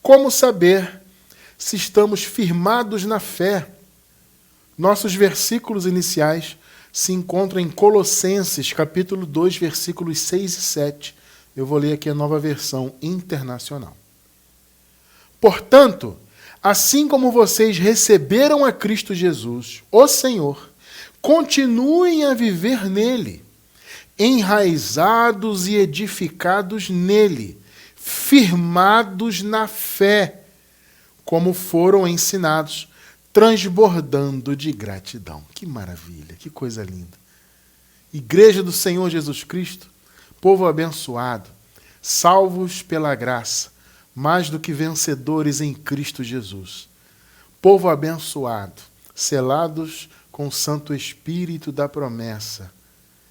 Como saber se estamos firmados na fé? Nossos versículos iniciais se encontram em Colossenses, capítulo 2, versículos 6 e 7. Eu vou ler aqui a Nova Versão Internacional. Portanto, assim como vocês receberam a Cristo Jesus, o Senhor, continuem a viver nele, enraizados e edificados nele, firmados na fé, como foram ensinados, transbordando de gratidão. Que maravilha, que coisa linda. Igreja do Senhor Jesus Cristo, povo abençoado, salvos pela graça, mais do que vencedores em Cristo Jesus. Povo abençoado, selados com o Santo Espírito da promessa.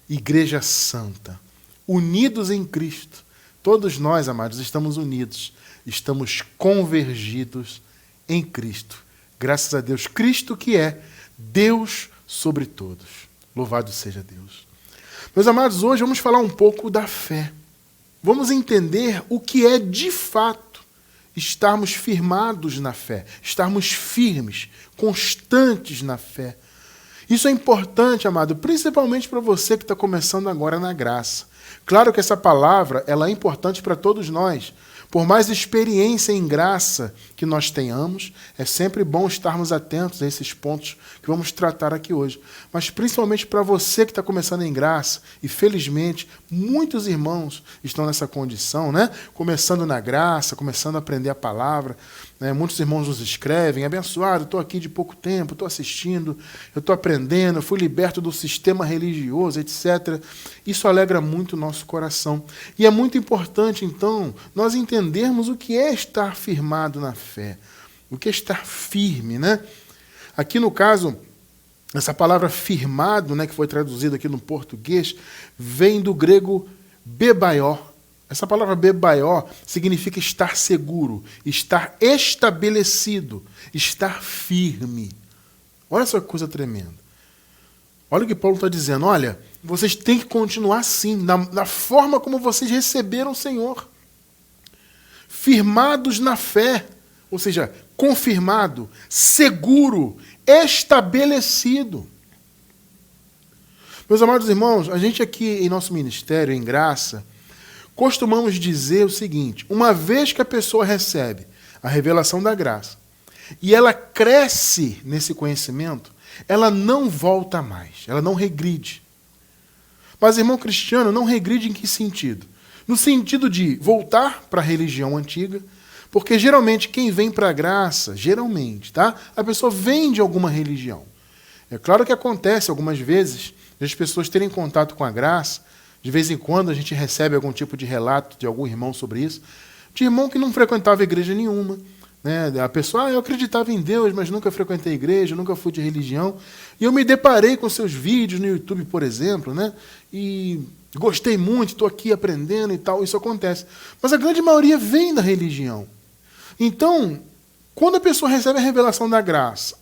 Igreja santa, unidos em Cristo. Todos nós, amados, estamos unidos, estamos convergidos em Cristo. Graças a Deus, Cristo que é Deus sobre todos. Louvado seja Deus. Meus amados, hoje vamos falar um pouco da fé. Vamos entender o que é de fato estarmos firmados na fé, estarmos firmes, constantes na fé. Isso é importante, amado, principalmente para você que está começando agora na graça. Claro que essa palavra ela é importante para todos nós. Por mais experiência em graça que nós tenhamos, é sempre bom estarmos atentos a esses pontos que vamos tratar aqui hoje. Mas principalmente para você que está começando em graça, e felizmente muitos irmãos estão nessa condição, né? Começando na graça, começando a aprender a palavra. Né? Muitos irmãos nos escrevem, abençoado, estou aqui de pouco tempo, estou assistindo, eu estou aprendendo, eu fui liberto do sistema religioso, etc. Isso alegra muito o nosso coração. E é muito importante, então, nós entendermos o que é estar firmado na fé, o que é estar firme, né? Aqui no caso, essa palavra firmado, né, que foi traduzida aqui no português, vem do grego bebaió. Essa palavra bebaió significa estar seguro, estar estabelecido, estar firme. Olha essa coisa tremenda. Olha o que Paulo está dizendo. Olha, vocês têm que continuar assim, na forma como vocês receberam o Senhor. Firmados na fé, ou seja, confirmado, seguro, estabelecido. Meus amados irmãos, a gente aqui em nosso ministério, em graça, costumamos dizer o seguinte: uma vez que a pessoa recebe a revelação da graça e ela cresce nesse conhecimento, ela não volta mais, ela não regride. Mas, irmão cristiano, não regride em que sentido? No sentido de voltar para a religião antiga, porque geralmente quem vem para a graça, geralmente, tá? A pessoa vem de alguma religião. É claro que acontece algumas vezes as pessoas terem contato com a graça, de vez em quando a gente recebe algum tipo de relato de algum irmão sobre isso, de irmão que não frequentava igreja nenhuma. Né? A pessoa, eu acreditava em Deus, mas nunca frequentei igreja, nunca fui de religião. E eu me deparei com seus vídeos no YouTube, por exemplo, né? E gostei muito, estou aqui aprendendo e tal, isso acontece. Mas a grande maioria vem da religião. Então, quando a pessoa recebe a revelação da graça,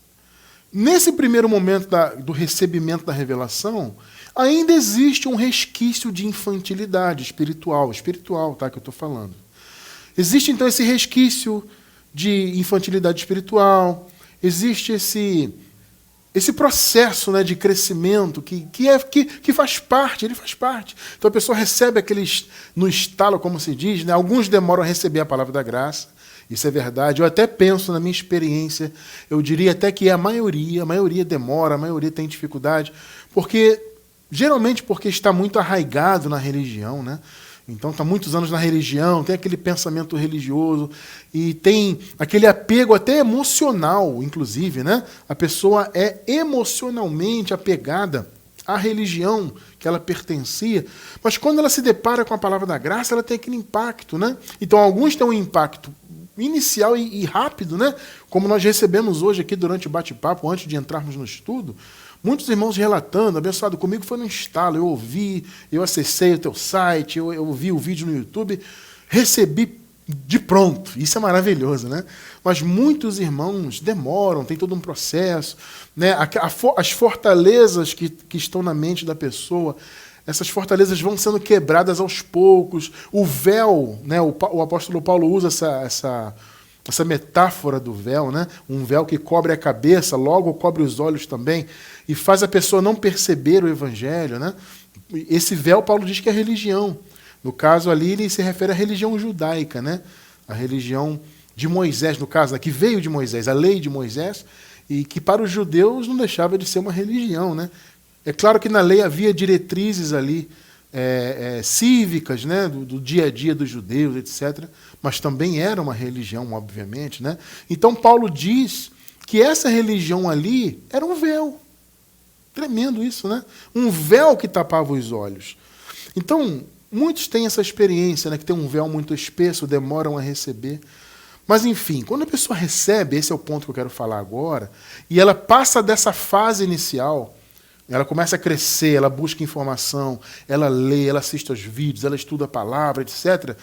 nesse primeiro momento do recebimento da revelação, ainda existe um resquício de infantilidade espiritual, tá, que eu estou falando. Existe, então, esse resquício de infantilidade espiritual, existe esse processo, né, de crescimento que faz parte, ele faz parte. Então a pessoa recebe aqueles, no estalo, como se diz, né, alguns demoram a receber a palavra da graça, isso é verdade. Eu até penso, na minha experiência, eu diria até que a maioria demora, a maioria tem dificuldade, geralmente porque está muito arraigado na religião, né? Então está muitos anos na religião, tem aquele pensamento religioso e tem aquele apego até emocional, inclusive, né? A pessoa é emocionalmente apegada à religião que ela pertencia, mas quando ela se depara com a palavra da graça, ela tem aquele impacto, né? Então alguns têm um impacto inicial e rápido, né? Como nós recebemos hoje aqui durante o bate-papo, antes de entrarmos no estudo, muitos irmãos relatando, abençoado, comigo foi no instalo, eu ouvi, eu acessei o teu site, eu vi o vídeo no YouTube, recebi de pronto. Isso é maravilhoso, né? Mas muitos irmãos demoram, tem todo um processo, né? As fortalezas que estão na mente da pessoa, essas fortalezas vão sendo quebradas aos poucos. O véu, né? O apóstolo Paulo usa essa metáfora do véu, né? Um véu que cobre a cabeça, logo cobre os olhos também, e faz a pessoa não perceber o evangelho, né? Esse véu, Paulo diz que é religião. No caso ali, ele se refere à religião judaica, né? A religião de Moisés, no caso, que veio de Moisés, a lei de Moisés, e que para os judeus não deixava de ser uma religião, né? É claro que na lei havia diretrizes ali cívicas, né? Do dia a dia dos judeus, etc., mas também era uma religião, obviamente, né? Então Paulo diz que essa religião ali era um véu. Tremendo isso, né? Um véu que tapava os olhos. Então, muitos têm essa experiência, né? Que tem um véu muito espesso, demoram a receber. Mas, enfim, quando a pessoa recebe, esse é o ponto que eu quero falar agora, e ela passa dessa fase inicial, ela começa a crescer, ela busca informação, ela lê, ela assiste aos vídeos, ela estuda a palavra, etc.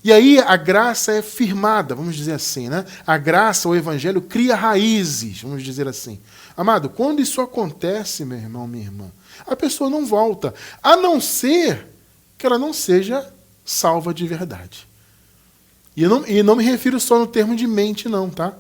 E aí a graça é firmada, vamos dizer assim, né? A graça, o evangelho, cria raízes, vamos dizer assim. Amado, quando isso acontece, meu irmão, minha irmã, a pessoa não volta, a não ser que ela não seja salva de verdade. E não me refiro só no termo de mente, não, tá?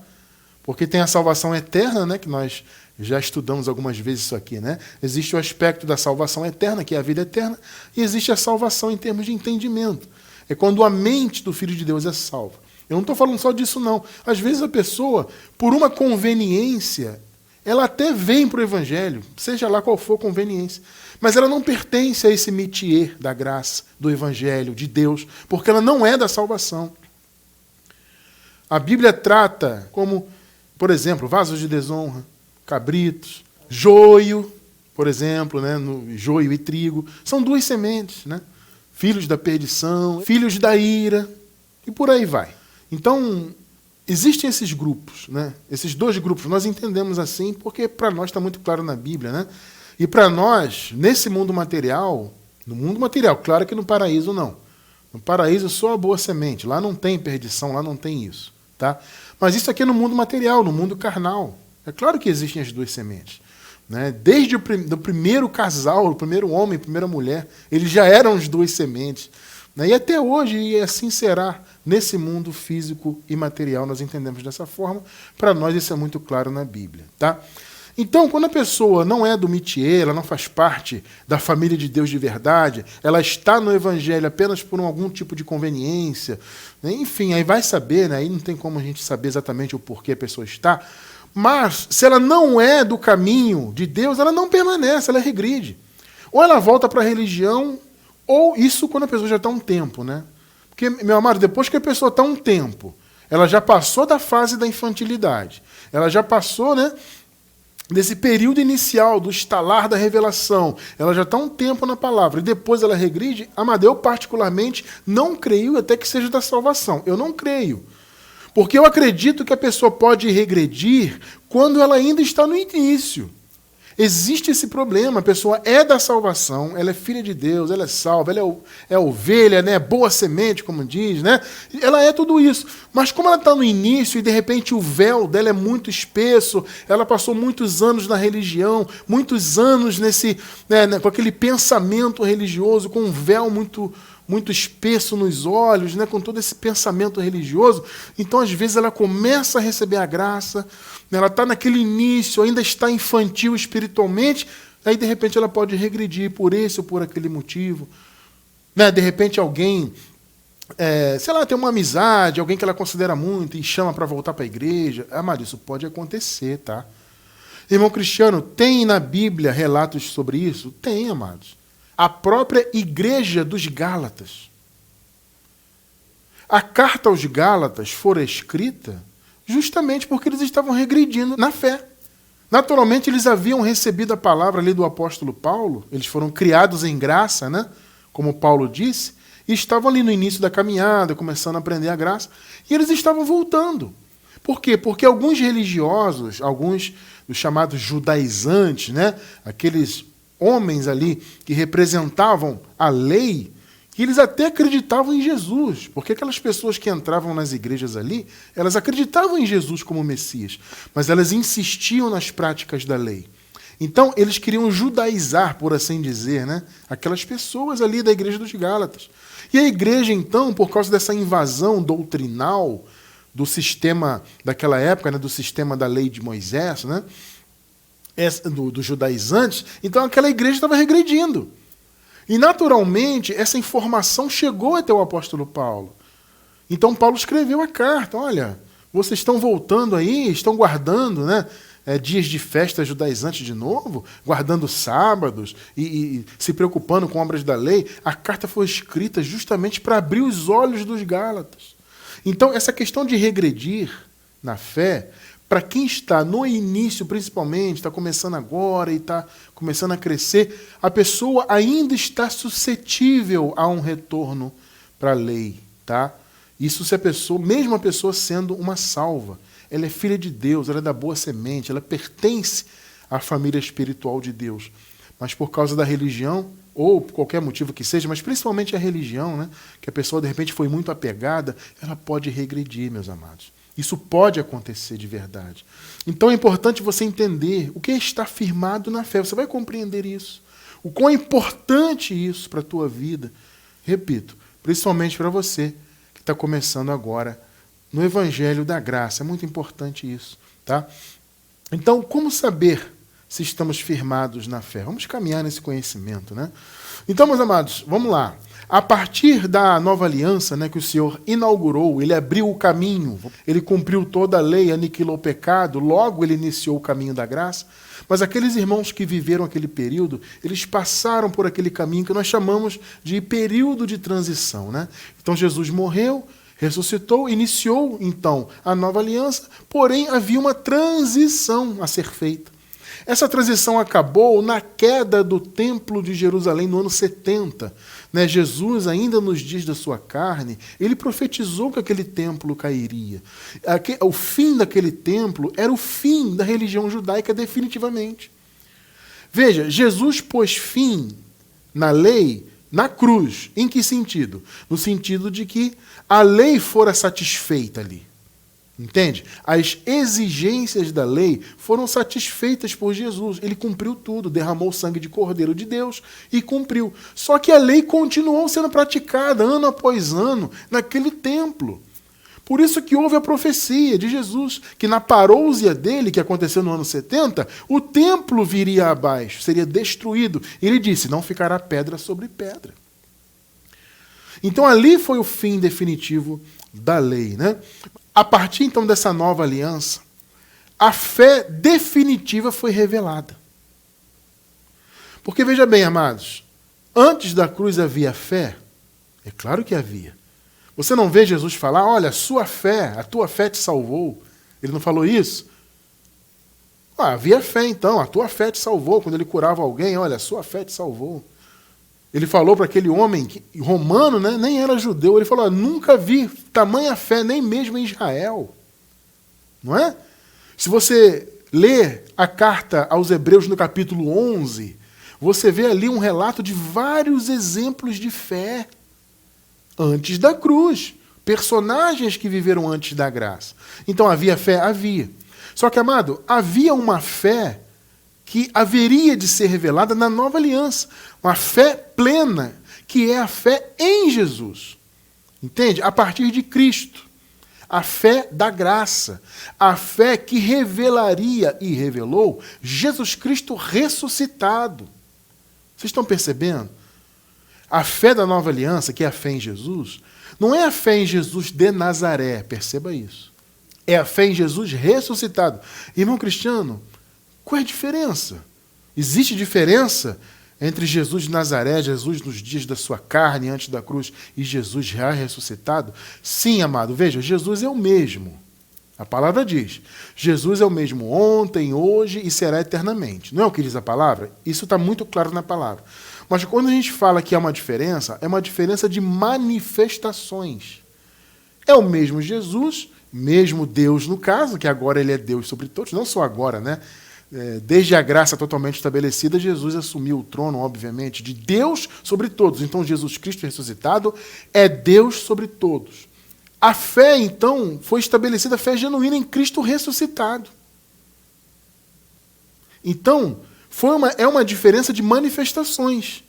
Porque tem a salvação eterna, né, que nós já estudamos algumas vezes isso aqui, né? Existe o aspecto da salvação eterna, que é a vida eterna, e existe a salvação em termos de entendimento. É quando a mente do Filho de Deus é salva. Eu não estou falando só disso, não. Às vezes a pessoa, por uma conveniência, ela até vem para o Evangelho, seja lá qual for a conveniência, mas ela não pertence a esse métier da graça, do Evangelho, de Deus, porque ela não é da salvação. A Bíblia trata como, por exemplo, vasos de desonra, cabritos, joio, por exemplo, né, no joio e trigo, são duas sementes, né? Filhos da perdição, filhos da ira, e por aí vai. Então, existem esses grupos, né? Esses dois grupos, nós entendemos assim, porque para nós está muito claro na Bíblia, né? E para nós, nesse mundo material, no mundo material, claro que no paraíso não. No paraíso só a boa semente, lá não tem perdição, lá não tem isso, tá? Mas isso aqui é no mundo material, no mundo carnal. É claro que existem as duas sementes, né? Desde do primeiro casal, o primeiro homem, a primeira mulher, eles já eram as duas sementes, né? E até hoje, e assim será nesse mundo físico e material, nós entendemos dessa forma. Para nós isso é muito claro na Bíblia, tá? Então, quando a pessoa não é do métier, ela não faz parte da família de Deus de verdade, ela está no Evangelho apenas por algum tipo de conveniência, né? Enfim, aí vai saber, né? Aí não tem como a gente saber exatamente o porquê a pessoa está. Mas, se ela não é do caminho de Deus, ela não permanece, ela regride. Ou ela volta para a religião, ou isso quando a pessoa já está um tempo, né? Porque, meu amado, depois que a pessoa está um tempo, ela já passou da fase da infantilidade, ela já passou, né, desse período inicial, do estalar da revelação, ela já está um tempo na palavra, e depois ela regride, amado, eu particularmente não creio até que seja da salvação. Eu não creio. Porque eu acredito que a pessoa pode regredir quando ela ainda está no início. Existe esse problema, a pessoa é da salvação, ela é filha de Deus, ela é salva, ela é ovelha, né? Boa semente, como diz, né? Ela é tudo isso. Mas como ela está no início e de repente o véu dela é muito espesso, ela passou muitos anos na religião, muitos anos com aquele pensamento religioso, com um véu muito espesso nos olhos, né, com todo esse pensamento religioso, então às vezes ela começa a receber a graça, né, ela está naquele início, ainda está infantil espiritualmente, aí de repente ela pode regredir por esse ou por aquele motivo. Né, de repente alguém, sei lá, tem uma amizade, alguém que ela considera muito e chama para voltar para a igreja. Amado, isso pode acontecer, tá? Irmão Cristiano, tem na Bíblia relatos sobre isso? Tem, amados. A própria igreja dos Gálatas. A carta aos Gálatas fora escrita justamente porque eles estavam regredindo na fé. Naturalmente, eles haviam recebido a palavra ali do apóstolo Paulo, eles foram criados em graça, né? Como Paulo disse, e estavam ali no início da caminhada, começando a aprender a graça, e eles estavam voltando. Por quê? Porque alguns religiosos, alguns dos chamados judaizantes, né? Aqueles homens ali que representavam a lei, que eles até acreditavam em Jesus, porque aquelas pessoas que entravam nas igrejas ali, elas acreditavam em Jesus como Messias, mas elas insistiam nas práticas da lei. Então, eles queriam judaizar, por assim dizer, né, aquelas pessoas ali da igreja dos Gálatas. E a igreja, então, por causa dessa invasão doutrinal do sistema daquela época, né, do sistema da lei de Moisés, né, dos judaizantes, então aquela igreja estava regredindo. E, naturalmente, essa informação chegou até o apóstolo Paulo. Então, Paulo escreveu a carta, olha, vocês estão voltando aí, estão guardando, né, dias de festa judaizante de novo, guardando sábados e se preocupando com obras da lei. A carta foi escrita justamente para abrir os olhos dos Gálatas. Então, essa questão de regredir na fé, para quem está no início, principalmente, está começando agora e está começando a crescer, a pessoa ainda está suscetível a um retorno para a lei, tá? Isso se a pessoa, mesmo a pessoa sendo uma salva, ela é filha de Deus, ela é da boa semente, ela pertence à família espiritual de Deus. Mas por causa da religião, ou por qualquer motivo que seja, mas principalmente a religião, né, que a pessoa de repente foi muito apegada, ela pode regredir, meus amados. Isso pode acontecer de verdade. Então é importante você entender o que está firmado na fé. Você vai compreender isso. O quão é importante isso para a tua vida. Repito, principalmente para você que está começando agora no Evangelho da Graça. É muito importante isso, tá? Então, como saber se estamos firmados na fé? Vamos caminhar nesse conhecimento, né? Então, meus amados, vamos lá. A partir da nova aliança, né, que o Senhor inaugurou, ele abriu o caminho, ele cumpriu toda a lei, aniquilou o pecado, logo ele iniciou o caminho da graça. Mas aqueles irmãos que viveram aquele período, eles passaram por aquele caminho que nós chamamos de período de transição, né? Então Jesus morreu, ressuscitou, iniciou então a nova aliança, porém havia uma transição a ser feita. Essa transição acabou na queda do Templo de Jerusalém no ano 70. Né? Jesus, ainda nos dias da sua carne, ele profetizou que aquele templo cairia. O fim daquele templo era o fim da religião judaica definitivamente. Veja, Jesus pôs fim na lei na cruz. Em que sentido? No sentido de que a lei fora satisfeita ali. Entende? As exigências da lei foram satisfeitas por Jesus. Ele cumpriu tudo, derramou o sangue de Cordeiro de Deus e cumpriu. Só que a lei continuou sendo praticada ano após ano naquele templo. Por isso que houve a profecia de Jesus, que na parousia dele, que aconteceu no ano 70, o templo viria abaixo, seria destruído. Ele disse, não ficará pedra sobre pedra. Então ali foi o fim definitivo da lei, né? A partir, então, dessa nova aliança, a fé definitiva foi revelada. Porque, veja bem, amados, antes da cruz havia fé? É claro que havia. Você não vê Jesus falar, olha, a tua fé te salvou. Ele não falou isso? Havia fé, então, a tua fé te salvou. Quando ele curava alguém, olha, a sua fé te salvou. Ele falou para aquele homem romano, né, nem era judeu, ele falou, nunca vi tamanha fé, nem mesmo em Israel. Não é? Se você lê a carta aos Hebreus no capítulo 11, você vê ali um relato de vários exemplos de fé antes da cruz. Personagens que viveram antes da graça. Então havia fé? Havia. Só que, amado, havia uma fé que haveria de ser revelada na nova aliança. Uma fé plena, que é a fé em Jesus. Entende? A partir de Cristo. A fé da graça. A fé que revelaria e revelou Jesus Cristo ressuscitado. Vocês estão percebendo? A fé da nova aliança, que é a fé em Jesus, não é a fé em Jesus de Nazaré, perceba isso. É a fé em Jesus ressuscitado. Irmão Cristiano, qual é a diferença? Existe diferença entre Jesus de Nazaré, Jesus nos dias da sua carne, antes da cruz, e Jesus já ressuscitado? Sim, amado, veja, Jesus é o mesmo. A palavra diz, Jesus é o mesmo ontem, hoje e será eternamente. Não é o que diz a palavra? Isso está muito claro na palavra. Mas quando a gente fala que é uma diferença de manifestações. É o mesmo Jesus, mesmo Deus no caso, que agora ele é Deus sobre todos, não só agora, né? Desde a graça totalmente estabelecida, Jesus assumiu o trono, obviamente, de Deus sobre todos. Então, Jesus Cristo ressuscitado é Deus sobre todos. A fé, então, foi estabelecida, a fé genuína em Cristo ressuscitado. Então, é uma diferença de manifestações.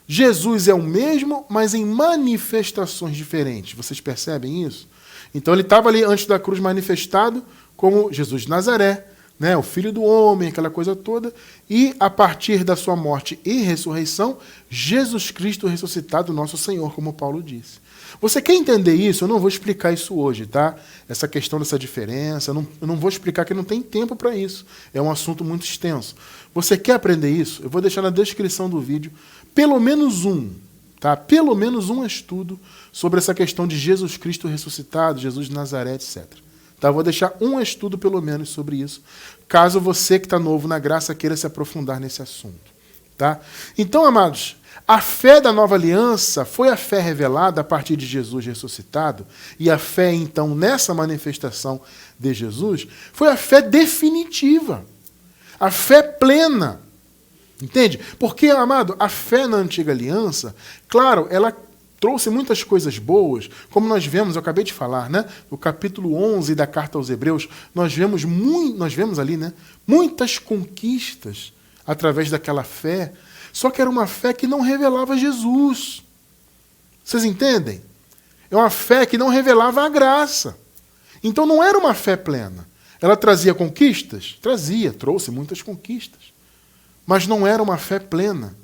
Jesus é o mesmo, mas em manifestações diferentes. Vocês percebem isso? Então ele estava ali antes da cruz manifestado como Jesus de Nazaré, né, o Filho do Homem, aquela coisa toda, e a partir da sua morte e ressurreição, Jesus Cristo ressuscitado, nosso Senhor, como Paulo disse. Você quer entender isso? Eu não vou explicar isso hoje, tá? Essa questão dessa diferença, eu não vou explicar, que não tem tempo para isso. É um assunto muito extenso. Você quer aprender isso? Eu vou deixar na descrição do vídeo pelo menos um, tá? Pelo menos um estudo sobre essa questão de Jesus Cristo ressuscitado, Jesus de Nazaré, etc. Tá? Vou deixar um estudo pelo menos sobre isso, caso você que está novo na graça queira se aprofundar nesse assunto. Tá? Então, amados, a fé da nova aliança foi a fé revelada a partir de Jesus ressuscitado, e a fé, então, nessa manifestação de Jesus, foi a fé definitiva, a fé plena. Entende? Porque, amado, a fé na antiga aliança, claro, ela trouxe muitas coisas boas, como nós vemos, eu acabei de falar, né? No capítulo 11 da carta aos Hebreus, nós vemos ali, né? Muitas conquistas através daquela fé, só que era uma fé que não revelava Jesus. Vocês entendem? É uma fé que não revelava a graça. Então não era uma fé plena. Ela trazia conquistas? Trouxe muitas conquistas. Mas não era uma fé plena.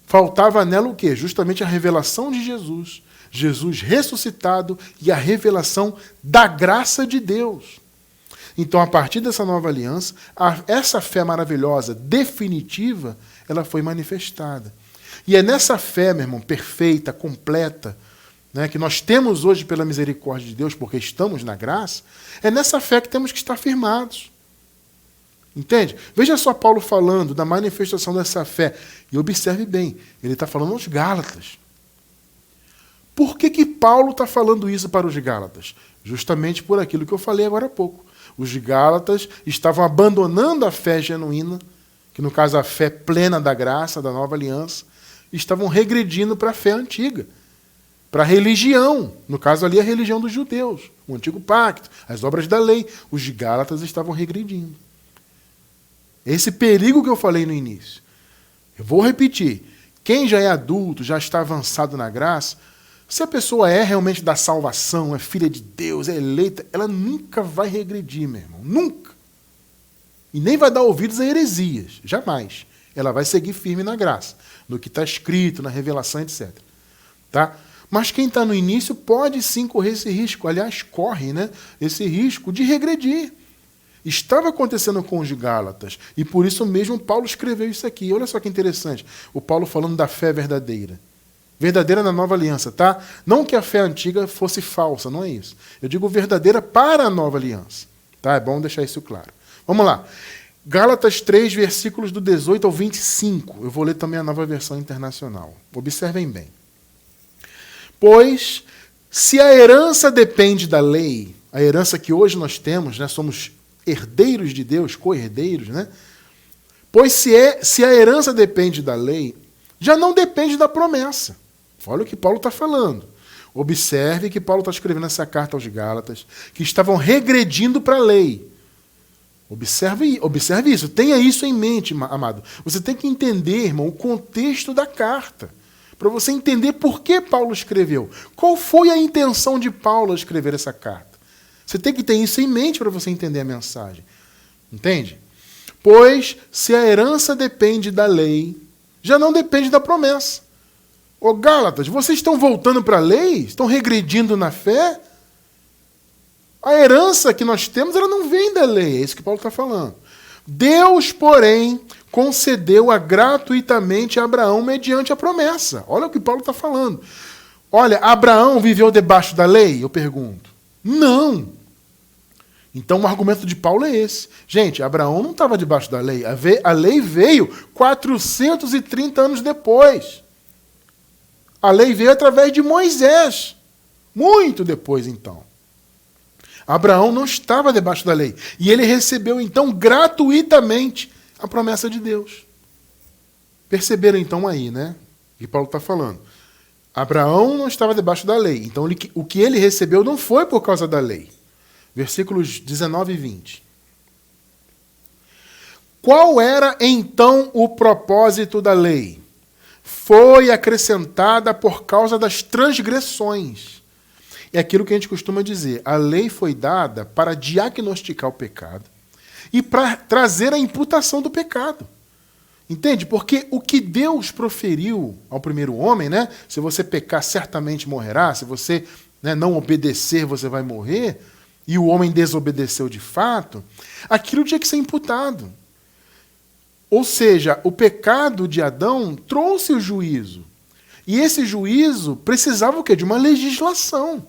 Faltava nela o quê? Justamente a revelação de Jesus. Jesus ressuscitado e a revelação da graça de Deus. Então, a partir dessa nova aliança, essa fé maravilhosa, definitiva, ela foi manifestada. E é nessa fé, meu irmão, perfeita, completa, né, que nós temos hoje pela misericórdia de Deus, porque estamos na graça, é nessa fé que temos que estar firmados. Entende? Veja só Paulo falando da manifestação dessa fé. E observe bem, ele está falando aos Gálatas. Por que Paulo está falando isso para os Gálatas? Justamente por aquilo que eu falei agora há pouco. Os Gálatas estavam abandonando a fé genuína, que no caso a fé plena da graça, da nova aliança, e estavam regredindo para a fé antiga, para a religião, no caso ali a religião dos judeus, o antigo pacto, as obras da lei. Os Gálatas estavam regredindo. Esse perigo que eu falei no início. Eu vou repetir. Quem já é adulto, já está avançado na graça, se a pessoa é realmente da salvação, é filha de Deus, é eleita, ela nunca vai regredir, meu irmão. Nunca. E nem vai dar ouvidos a heresias. Jamais. Ela vai seguir firme na graça, no que está escrito, na revelação, etc. Tá? Mas quem está no início pode sim correr esse risco. Aliás, corre, né, esse risco de regredir. Estava acontecendo com os Gálatas, e por isso mesmo Paulo escreveu isso aqui. Olha só que interessante, o Paulo falando da fé verdadeira. Verdadeira na nova aliança, tá? Não que a fé antiga fosse falsa, não é isso. Eu digo verdadeira para a nova aliança. Tá? É bom deixar isso claro. Vamos lá. Gálatas 3, versículos do 18 ao 25. Eu vou ler também a nova versão internacional. Observem bem. Pois, se a herança depende da lei, a herança que hoje nós temos, né, somos herdeiros de Deus, co-herdeiros, né? Pois se a herança depende da lei, já não depende da promessa. Olha o que Paulo está falando. Observe que Paulo está escrevendo essa carta aos Gálatas, que estavam regredindo para a lei. Observe isso, tenha isso em mente, amado. Você tem que entender, irmão, o contexto da carta, para você entender por que Paulo escreveu. Qual foi a intenção de Paulo ao escrever essa carta? Você tem que ter isso em mente para você entender a mensagem. Entende? Pois, se a herança depende da lei, já não depende da promessa. Ô Gálatas, vocês estão voltando para a lei? Estão regredindo na fé? A herança que nós temos, ela não vem da lei. É isso que Paulo está falando. Deus, porém, concedeu-a gratuitamente a Abraão mediante a promessa. Olha o que Paulo está falando. Olha, Abraão viveu debaixo da lei? Eu pergunto. Não. Então o argumento de Paulo é esse. Gente, Abraão não estava debaixo da lei. A lei veio 430 anos depois. A lei veio através de Moisés. Muito depois, então. Abraão não estava debaixo da lei. E ele recebeu, então, gratuitamente a promessa de Deus. Perceberam, então, aí, né? O que Paulo está falando. Abraão não estava debaixo da lei. Então, o que ele recebeu não foi por causa da lei. Versículos 19 e 20. Qual era, então, o propósito da lei? Foi acrescentada por causa das transgressões. é aquilo que a gente costuma dizer. A lei foi dada para diagnosticar o pecado e para trazer a imputação do pecado. Entende? Porque o que Deus proferiu ao primeiro homem, né? Se você pecar, certamente morrerá. Se você, né, não obedecer, você vai morrer. E o homem desobedeceu de fato. Aquilo tinha que ser imputado. Ou seja, o pecado de Adão trouxe o juízo. E esse juízo precisava o quê? De uma legislação.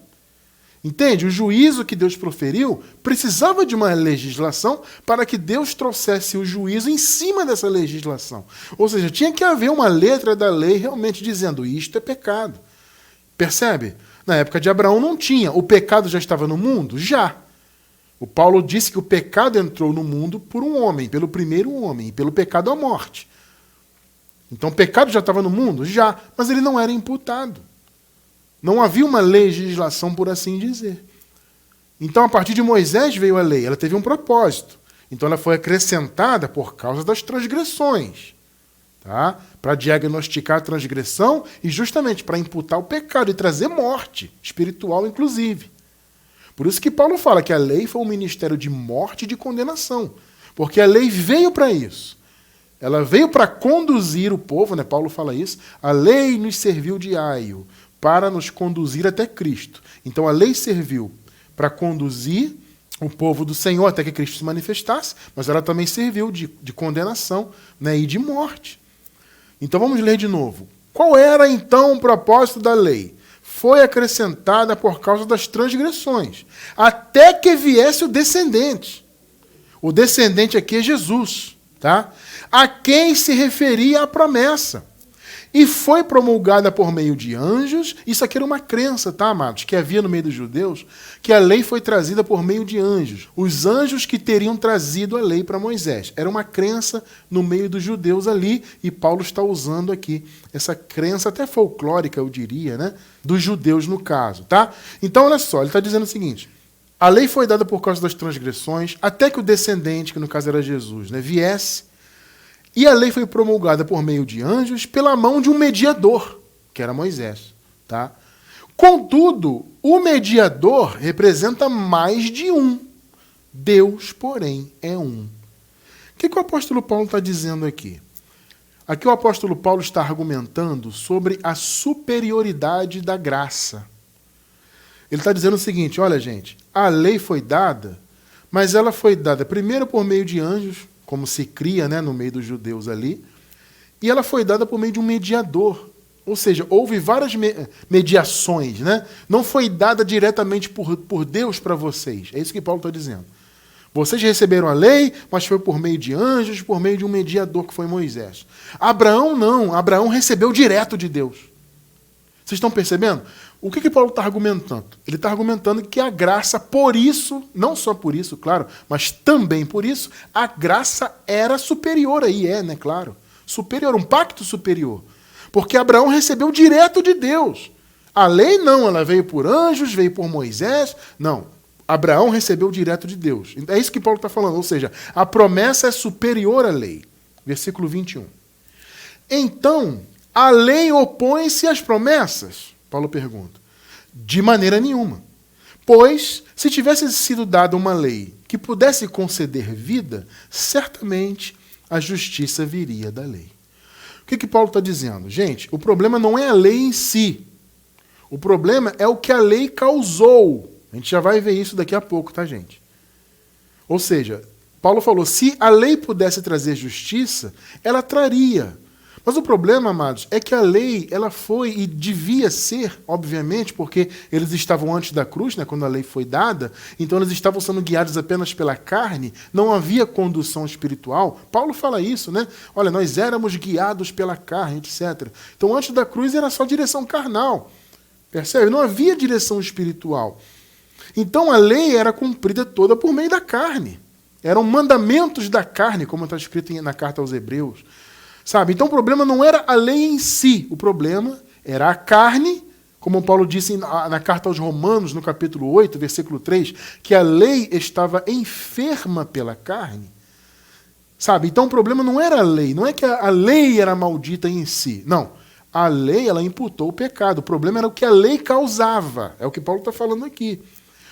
Entende? O juízo que Deus proferiu precisava de uma legislação para que Deus trouxesse o juízo em cima dessa legislação. Ou seja, tinha que haver uma letra da lei realmente dizendo isto é pecado. Percebe? Na época de Abraão não tinha. O pecado já estava no mundo? Já. O Paulo disse que o pecado entrou no mundo por um homem, pelo primeiro homem, e pelo pecado a morte. Então o pecado já estava no mundo? Já. Mas ele não era imputado. Não havia uma legislação, por assim dizer. Então, a partir de Moisés veio a lei. Ela teve um propósito. Então, ela foi acrescentada por causa das transgressões. Tá? Para diagnosticar a transgressão e justamente para imputar o pecado e trazer morte, espiritual inclusive. Por isso que Paulo fala que a lei foi um ministério de morte e de condenação. Porque a lei veio para isso. Ela veio para conduzir o povo, né? Paulo fala isso. A lei nos serviu de aio para nos conduzir até Cristo. Então a lei serviu para conduzir o povo do Senhor até que Cristo se manifestasse, mas ela também serviu de condenação, né, e de morte. Então vamos ler de novo. Qual era então o propósito da lei? Foi acrescentada por causa das transgressões, até que viesse o descendente. O descendente aqui é Jesus, tá? A quem se referia a promessa. E foi promulgada por meio de anjos. Isso aqui era uma crença, tá, amados? Que havia no meio dos judeus, que a lei foi trazida por meio de anjos. Os anjos que teriam trazido a lei para Moisés. Era uma crença no meio dos judeus ali, e Paulo está usando aqui essa crença até folclórica, eu diria, né? Dos judeus no caso, tá? Então, olha só, ele está dizendo o seguinte. A lei foi dada por causa das transgressões, até que o descendente, que no caso era Jesus, né, viesse. E a lei foi promulgada por meio de anjos pela mão de um mediador, que era Moisés. Tá? Contudo, o mediador representa mais de um. Deus, porém, é um. O que o apóstolo Paulo está dizendo aqui? Aqui o apóstolo Paulo está argumentando sobre a superioridade da graça. Ele está dizendo o seguinte, olha gente, a lei foi dada, mas ela foi dada primeiro por meio de anjos, como se cria, né, no meio dos judeus ali, e ela foi dada por meio de um mediador. Ou seja, houve várias mediações, né? Não foi dada diretamente por Deus para vocês. É isso que Paulo está dizendo. Vocês receberam a lei, mas foi por meio de anjos, por meio de um mediador que foi Moisés. Abraão não. Abraão recebeu direto de Deus. Vocês estão percebendo? O que Paulo está argumentando? Ele está argumentando que a graça, por isso, não só por isso, claro, mas também por isso, a graça era superior aí, né, claro. Superior, um pacto superior. Porque Abraão recebeu direto de Deus. A lei não, ela veio por anjos, veio por Moisés. Não, Abraão recebeu direto de Deus. É isso que Paulo está falando, ou seja, a promessa é superior à lei. Versículo 21. Então, a lei opõe-se às promessas? Paulo pergunta. De maneira nenhuma. Pois, se tivesse sido dada uma lei que pudesse conceder vida, certamente a justiça viria da lei. O que Paulo está dizendo? Gente, o problema não é a lei em si. O problema é o que a lei causou. A gente já vai ver isso daqui a pouco, tá, gente? Ou seja, Paulo falou, se a lei pudesse trazer justiça, ela traria. Mas o problema, amados, é que a lei, ela foi e devia ser, obviamente, porque eles estavam antes da cruz, né, quando a lei foi dada, então eles estavam sendo guiados apenas pela carne, não havia condução espiritual. Paulo fala isso, né? Olha, nós éramos guiados pela carne, etc. Então, antes da cruz era só direção carnal. Percebe? Não havia direção espiritual. Então, a lei era cumprida toda por meio da carne. Eram mandamentos da carne, como está escrito na carta aos Hebreus. Sabe? Então o problema não era a lei em si, o problema era a carne, como Paulo disse na carta aos Romanos, no capítulo 8, versículo 3, que a lei estava enferma pela carne. Sabe? Então o problema não era a lei, não é que a lei era maldita em si, não. A lei, ela imputou o pecado. O problema era o que a lei causava. É o que Paulo está falando aqui.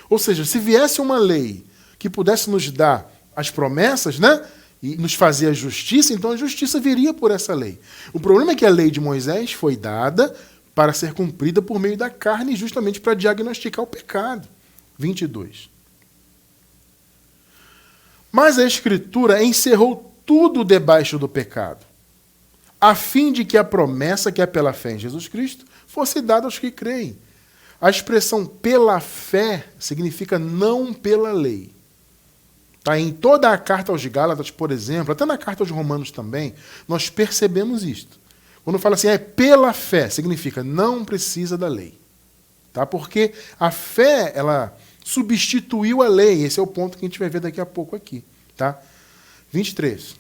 Ou seja, se viesse uma lei que pudesse nos dar as promessas, né, e nos fazer a justiça, então a justiça viria por essa lei. O problema é que a lei de Moisés foi dada para ser cumprida por meio da carne, justamente para diagnosticar o pecado. 22. Mas a Escritura encerrou tudo debaixo do pecado, a fim de que a promessa, que é pela fé em Jesus Cristo, fosse dada aos que creem. A expressão pela fé significa não pela lei. Tá? Em toda a carta aos Gálatas, por exemplo, até na carta aos Romanos também, nós percebemos isto. Quando fala assim, é pela fé, significa não precisa da lei. Tá? Porque a fé, ela substituiu a lei. Esse é o ponto que a gente vai ver daqui a pouco aqui. Tá? 23.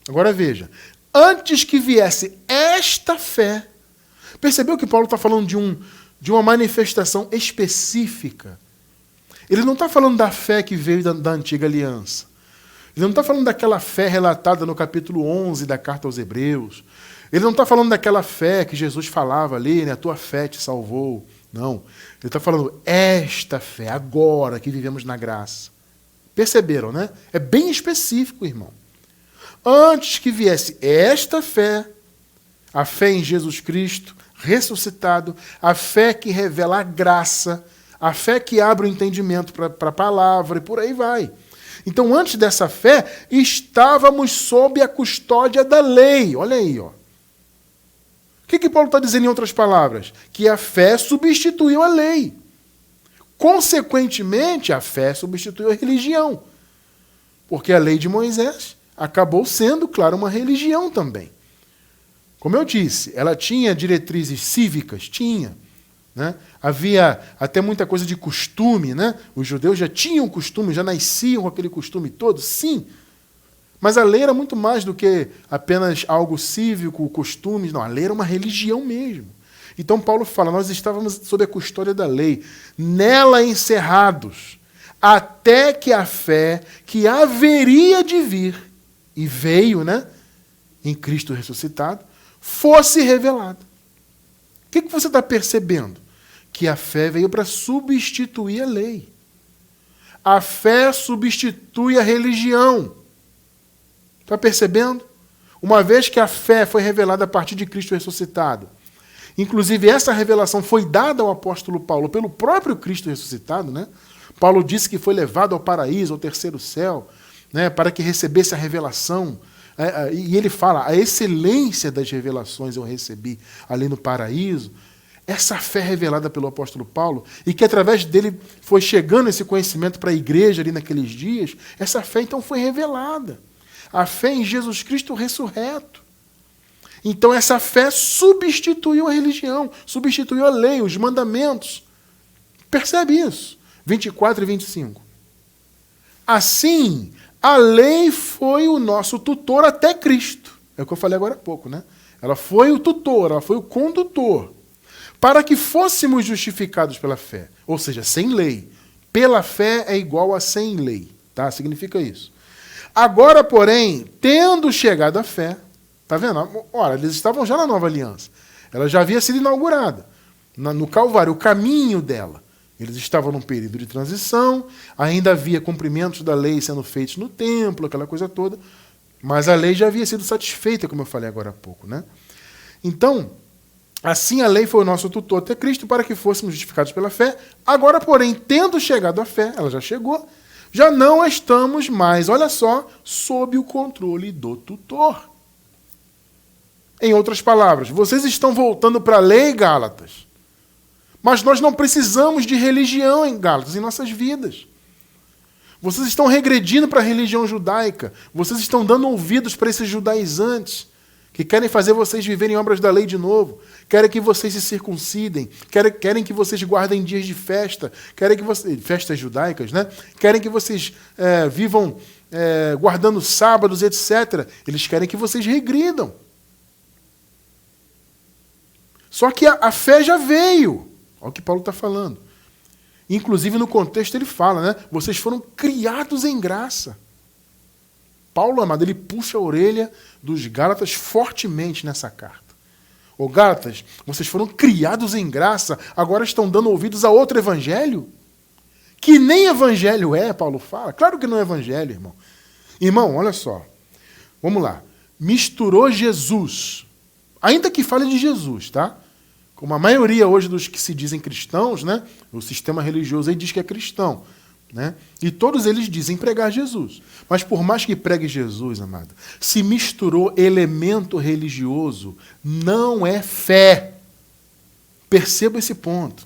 Agora veja. Antes que viesse esta fé, percebeu que Paulo está falando de uma manifestação específica? Ele não está falando da fé que veio da antiga aliança. Ele não está falando daquela fé relatada no capítulo 11 da carta aos Hebreus. Ele não está falando daquela fé que Jesus falava ali, né? A tua fé te salvou. Não. Ele está falando esta fé, agora que vivemos na graça. Perceberam, né? É bem específico, irmão. Antes que viesse esta fé, a fé em Jesus Cristo, ressuscitado, a fé que revela a graça, a fé que abre o entendimento para a palavra e por aí vai. Então, antes dessa fé, estávamos sob a custódia da lei. Olha aí, ó. O que Paulo está dizendo em outras palavras? Que a fé substituiu a lei. Consequentemente, a fé substituiu a religião. Porque a lei de Moisés acabou sendo, claro, uma religião também. Como eu disse, ela tinha diretrizes cívicas? Tinha. Né? Havia até muita coisa de costume, né? Os judeus já tinham costume, já nasciam com aquele costume todo, sim. Mas a lei era muito mais do que apenas algo cívico, costumes. Não, a lei era uma religião mesmo. Então Paulo fala, nós estávamos sob a custódia da lei, nela encerrados, até que a fé que haveria de vir, e veio, né, em Cristo ressuscitado, fosse revelada. O que você está percebendo? Que a fé veio para substituir a lei. A fé substitui a religião. Está percebendo? Uma vez que a fé foi revelada a partir de Cristo ressuscitado, inclusive essa revelação foi dada ao apóstolo Paulo pelo próprio Cristo ressuscitado, né? Paulo disse que foi levado ao paraíso, ao terceiro céu, né, para que recebesse a revelação. E ele fala, a excelência das revelações eu recebi ali no paraíso. Essa fé revelada pelo apóstolo Paulo, e que através dele foi chegando esse conhecimento para a igreja ali naqueles dias, essa fé então foi revelada. A fé em Jesus Cristo ressurreto. Então essa fé substituiu a religião, substituiu a lei, os mandamentos. Percebe isso? 24 e 25. Assim, a lei foi o nosso tutor até Cristo. É o que eu falei agora há pouco, né? Ela foi o tutor, ela foi o condutor, para que fôssemos justificados pela fé. Ou seja, sem lei. Pela fé é igual a sem lei. Tá? Significa isso. Agora, porém, tendo chegado a fé, tá vendo? Ora, eles estavam já na nova aliança. Ela já havia sido inaugurada. No Calvário, o caminho dela. Eles estavam num período de transição, ainda havia cumprimentos da lei sendo feitos no templo, aquela coisa toda, mas a lei já havia sido satisfeita, como eu falei agora há pouco, né? Então, assim a lei foi o nosso tutor até Cristo para que fôssemos justificados pela fé. Agora, porém, tendo chegado à fé, ela já chegou, já não estamos mais, olha só, sob o controle do tutor. Em outras palavras, vocês estão voltando para a lei, Gálatas, mas nós não precisamos de religião em Gálatas, em nossas vidas. Vocês estão regredindo para a religião judaica. Vocês estão dando ouvidos para esses judaizantes que querem fazer vocês viverem obras da lei de novo. Querem que vocês se circuncidem. Querem que vocês guardem dias de festa. Querem que vocês, festas judaicas, né? Querem que vocês vivam guardando sábados, etc. Eles querem que vocês regridam. Só que a fé já veio. Olha o que Paulo está falando. Inclusive, no contexto, ele fala, né? Vocês foram criados em graça. Paulo, amado, ele puxa a orelha dos Gálatas fortemente nessa carta. Ô Gálatas, vocês foram criados em graça, agora estão dando ouvidos a outro evangelho? Que nem evangelho é, Paulo fala. Claro que não é evangelho, irmão. Irmão, olha só. Vamos lá. Misturou Jesus. Ainda que fale de Jesus, tá? Como a maioria hoje dos que se dizem cristãos, né? O sistema religioso aí diz que é cristão, né? E todos eles dizem pregar Jesus. Mas por mais que pregue Jesus, amado, se misturou elemento religioso, não é fé. Perceba esse ponto.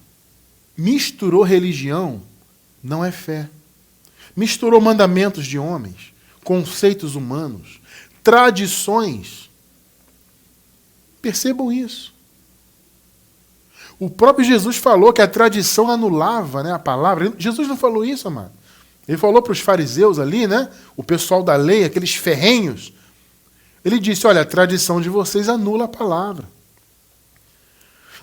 Misturou religião, não é fé. Misturou mandamentos de homens, conceitos humanos, tradições. Percebam isso. O próprio Jesus falou que a tradição anulava, né, a palavra. Jesus não falou isso, amado. Ele falou para os fariseus ali, né, o pessoal da lei, aqueles ferrenhos. Ele disse, olha, a tradição de vocês anula a palavra.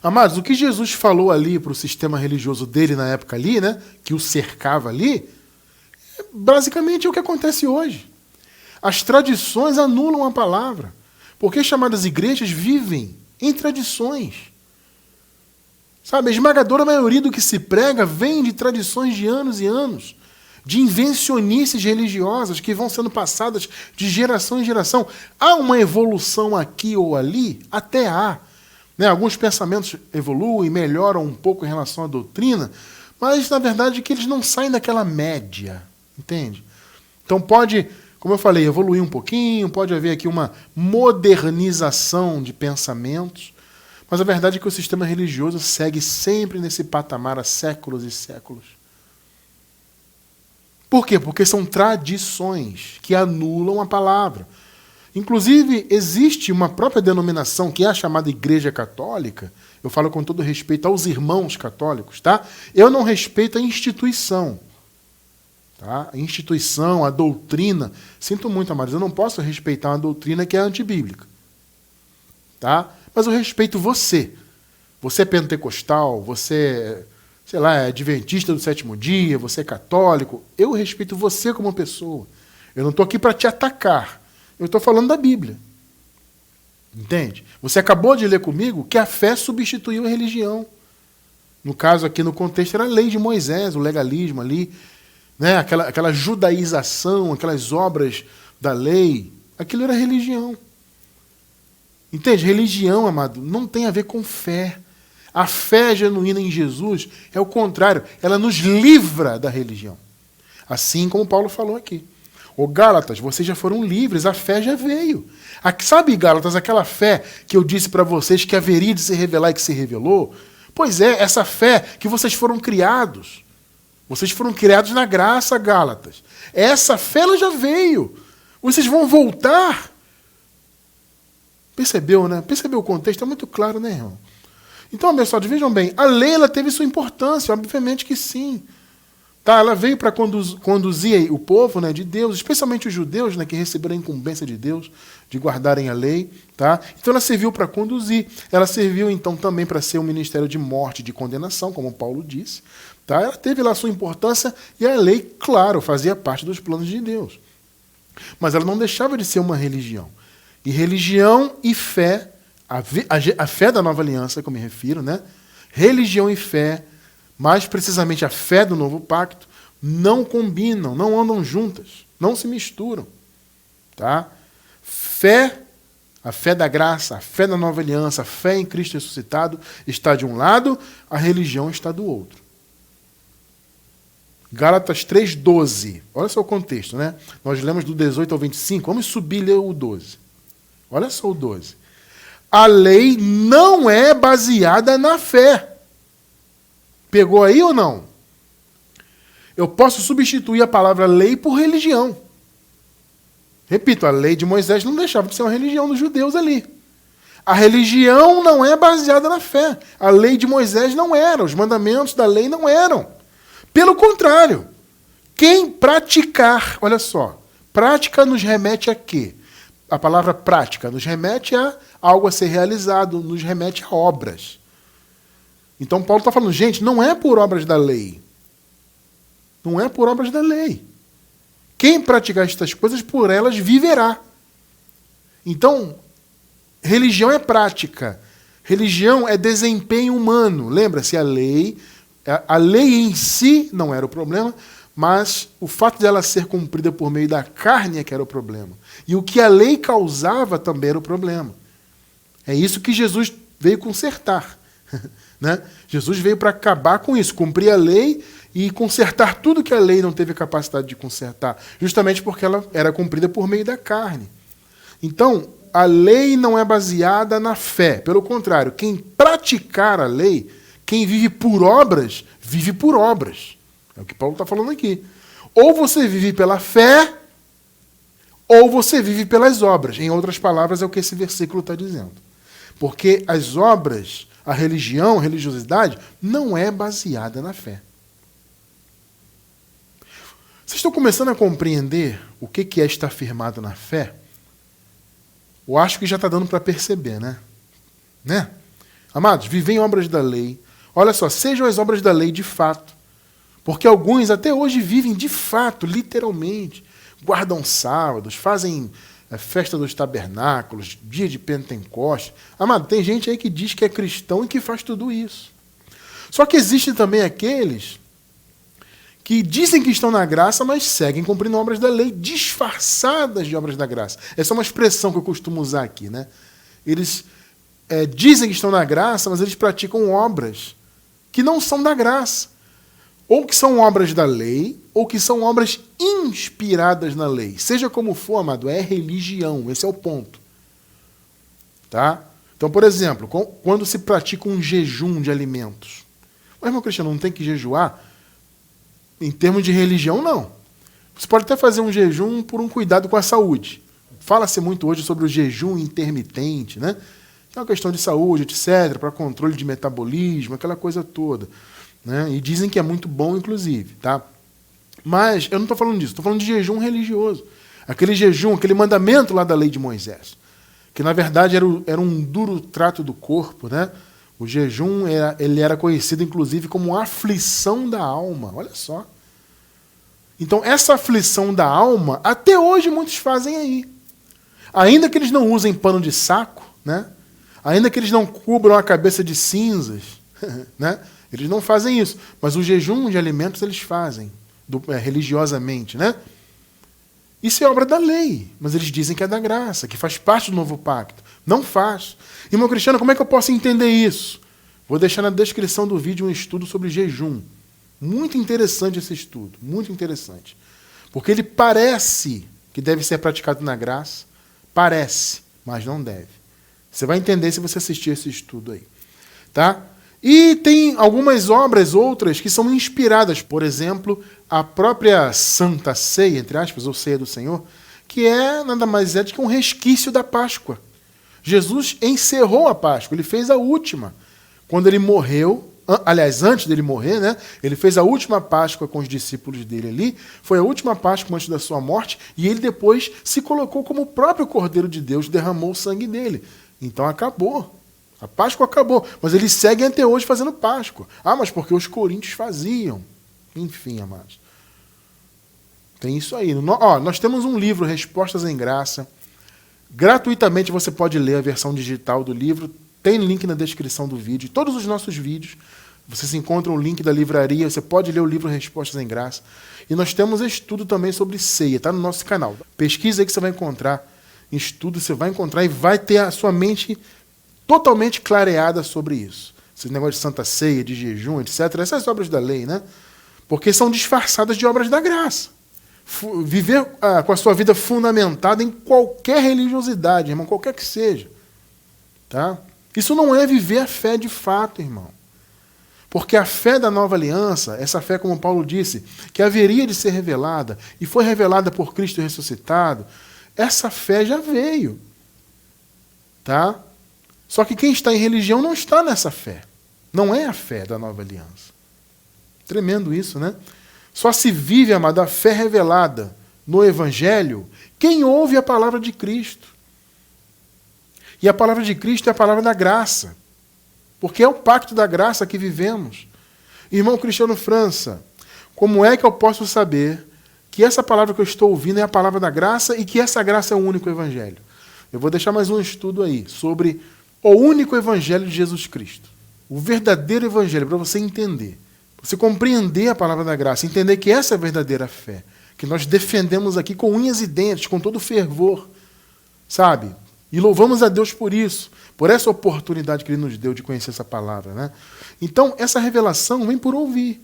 Amados, o que Jesus falou ali para o sistema religioso dele na época ali, né, que o cercava ali, basicamente é o que acontece hoje. As tradições anulam a palavra. Porque as chamadas igrejas vivem em tradições. Sabe, a esmagadora maioria do que se prega vem de tradições de anos e anos, de invencionices religiosas que vão sendo passadas de geração em geração. Há uma evolução aqui ou ali? Até há. Né? Alguns pensamentos evoluem, melhoram um pouco em relação à doutrina, mas, na verdade, que eles não saem daquela média. Entende? Então pode, como eu falei, evoluir um pouquinho, pode haver aqui uma modernização de pensamentos, mas a verdade é que o sistema religioso segue sempre nesse patamar há séculos e séculos. Por quê? Porque são tradições que anulam a palavra. Inclusive, existe uma própria denominação, que é a chamada Igreja Católica. Eu falo com todo respeito aos irmãos católicos, tá? Eu não respeito a instituição. Tá? A instituição, a doutrina. Sinto muito, amados, eu não posso respeitar uma doutrina que é antibíblica. Tá? Mas eu respeito você. Você é pentecostal, você, sei lá, é adventista do sétimo dia, você é católico. Eu respeito você como pessoa. Eu não estou aqui para te atacar. Eu estou falando da Bíblia. Entende? Você acabou de ler comigo que a fé substituiu a religião. No caso aqui, no contexto, era a lei de Moisés, o legalismo ali, né? Aquela judaização, aquelas obras da lei. Aquilo era religião. Entende? Religião, amado, não tem a ver com fé. A fé genuína em Jesus é o contrário. Ela nos livra da religião. Assim como Paulo falou aqui. Ô Gálatas, vocês já foram livres, a fé já veio. Sabe, Gálatas, aquela fé que eu disse para vocês que haveria de se revelar e que se revelou? Pois é, essa fé que vocês foram criados. Vocês foram criados na graça, Gálatas. Essa fé ela já veio. Vocês vão voltar. Percebeu, né? Percebeu o contexto? É muito claro, né, irmão? Então, pessoal, vejam bem, a lei ela teve sua importância, obviamente que sim. Tá, ela veio para conduzir o povo, né, de Deus, especialmente os judeus, né, que receberam a incumbência de Deus de guardarem a lei. Tá? Então ela serviu para conduzir. Ela serviu então também para ser um ministério de morte, de condenação, como Paulo disse. Tá? Ela teve lá sua importância e a lei, claro, fazia parte dos planos de Deus. Mas ela não deixava de ser uma religião. E religião e fé, a fé da nova aliança, que eu me refiro, né? Religião e fé, mais precisamente a fé do novo pacto, não combinam, não andam juntas, não se misturam. Tá? Fé, a fé da graça, a fé da nova aliança, a fé em Cristo ressuscitado está de um lado, a religião está do outro. Gálatas 3:12. Olha só o contexto, né? Nós lemos do 18 ao 25. Vamos subir e ler o 12. Olha só o 12. A lei não é baseada na fé. Pegou aí ou não? Eu posso substituir a palavra lei por religião. Repito, a lei de Moisés não deixava de ser uma religião dos judeus ali. A religião não é baseada na fé. A lei de Moisés não era, os mandamentos da lei não eram. Pelo contrário, quem praticar, olha só, prática nos remete a quê? A palavra prática nos remete a algo a ser realizado, nos remete a obras. Então Paulo está falando, gente, não é por obras da lei. Não é por obras da lei. Quem praticar estas coisas, por elas viverá. Então, religião é prática. Religião é desempenho humano. Lembra-se, a lei em si não era o problema, mas o fato dela ser cumprida por meio da carne é que era o problema. E o que a lei causava também era o problema. É isso que Jesus veio consertar. Né? Jesus veio para acabar com isso, cumprir a lei e consertar tudo que a lei não teve capacidade de consertar, justamente porque ela era cumprida por meio da carne. Então, a lei não é baseada na fé. Pelo contrário, quem praticar a lei, quem vive por obras, vive por obras. É o que Paulo está falando aqui. Ou você vive pela fé, ou você vive pelas obras. Em outras palavras, é o que esse versículo está dizendo. Porque as obras, a religião, a religiosidade, não é baseada na fé. Vocês estão começando a compreender o que é estar firmado na fé? Eu acho que já está dando para perceber, né? Amados, vivem obras da lei. Olha só, sejam as obras da lei de fato. Porque alguns até hoje vivem de fato, literalmente. Guardam sábados, fazem festa dos tabernáculos, dia de Pentecostes. Amado, tem gente aí que diz que é cristão e que faz tudo isso. Só que existem também aqueles que dizem que estão na graça, mas seguem cumprindo obras da lei, disfarçadas de obras da graça. Essa é uma expressão que eu costumo usar aqui, né? Eles dizem que estão na graça, mas eles praticam obras que não são da graça. Ou que são obras da lei, ou que são obras inspiradas na lei. Seja como for, amado, é religião, esse é o ponto. Tá? Então, por exemplo, quando se pratica um jejum de alimentos. O irmão Cristiano não tem que jejuar? Em termos de religião, não. Você pode até fazer um jejum por um cuidado com a saúde. Fala-se muito hoje sobre o jejum intermitente, né? Que é uma questão de saúde, etc., para controle de metabolismo, aquela coisa toda. Né? E dizem que é muito bom, inclusive. Tá? Mas eu não estou falando disso, estou falando de jejum religioso. Aquele jejum, aquele mandamento lá da lei de Moisés, que na verdade era um duro trato do corpo, né? O jejum ele era conhecido, inclusive, como aflição da alma. Olha só. Então, essa aflição da alma, até hoje muitos fazem aí. Ainda que eles não usem pano de saco, né? Ainda que eles não cubram a cabeça de cinzas, né? Eles não fazem isso. Mas o jejum de alimentos eles fazem, religiosamente, né? Isso é obra da lei, mas eles dizem que é da graça, que faz parte do novo pacto. Não faz. Irmão Cristiano, como é que eu posso entender isso? Vou deixar na descrição do vídeo um estudo sobre jejum. Muito interessante esse estudo, muito interessante. Porque ele parece que deve ser praticado na graça, parece, mas não deve. Você vai entender se você assistir esse estudo aí. Tá? E tem algumas obras, outras, que são inspiradas. Por exemplo, a própria Santa Ceia, entre aspas, ou Ceia do Senhor, que nada mais é do que um resquício da Páscoa. Jesus encerrou a Páscoa, ele fez a última. Quando ele morreu, aliás, antes dele morrer, né, ele fez a última Páscoa com os discípulos dele ali, foi a última Páscoa antes da sua morte, e ele depois se colocou como o próprio Cordeiro de Deus, derramou o sangue dele. Então acabou. A Páscoa acabou, mas eles seguem até hoje fazendo Páscoa. Ah, mas porque os coríntios faziam. Enfim, amados. Tem isso aí. Nós temos um livro, Respostas em Graça. Gratuitamente você pode ler a versão digital do livro. Tem link na descrição do vídeo. Todos os nossos vídeos, vocês encontram o link da livraria. Você pode ler o livro Respostas em Graça. E nós temos estudo também sobre ceia. Está no nosso canal. Pesquisa aí que você vai encontrar. Estudo você vai encontrar e vai ter a sua mente totalmente clareada sobre isso. Esse negócio de Santa Ceia, de jejum, etc. Essas obras da lei, né? Porque são disfarçadas de obras da graça. Viver com a sua vida fundamentada em qualquer religiosidade, irmão, qualquer que seja. Tá? Isso não é viver a fé de fato, irmão. Porque a fé da nova aliança, essa fé, como Paulo disse, que haveria de ser revelada, e foi revelada por Cristo ressuscitado, essa fé já veio. Tá? Só que quem está em religião não está nessa fé. Não é a fé da nova aliança. Tremendo isso, né? Só se vive, amado, a fé revelada no Evangelho quem ouve a palavra de Cristo. E a palavra de Cristo é a palavra da graça. Porque é o pacto da graça que vivemos. Irmão Cristiano França, como é que eu posso saber que essa palavra que eu estou ouvindo é a palavra da graça e que essa graça é o único evangelho. Eu vou deixar mais um estudo aí sobre o único evangelho de Jesus Cristo. O verdadeiro evangelho, para você entender. Você compreender a palavra da graça, entender que essa é a verdadeira fé, que nós defendemos aqui com unhas e dentes, com todo fervor, sabe? E louvamos a Deus por isso, por essa oportunidade que Ele nos deu de conhecer essa palavra, né? Então, essa revelação vem por ouvir.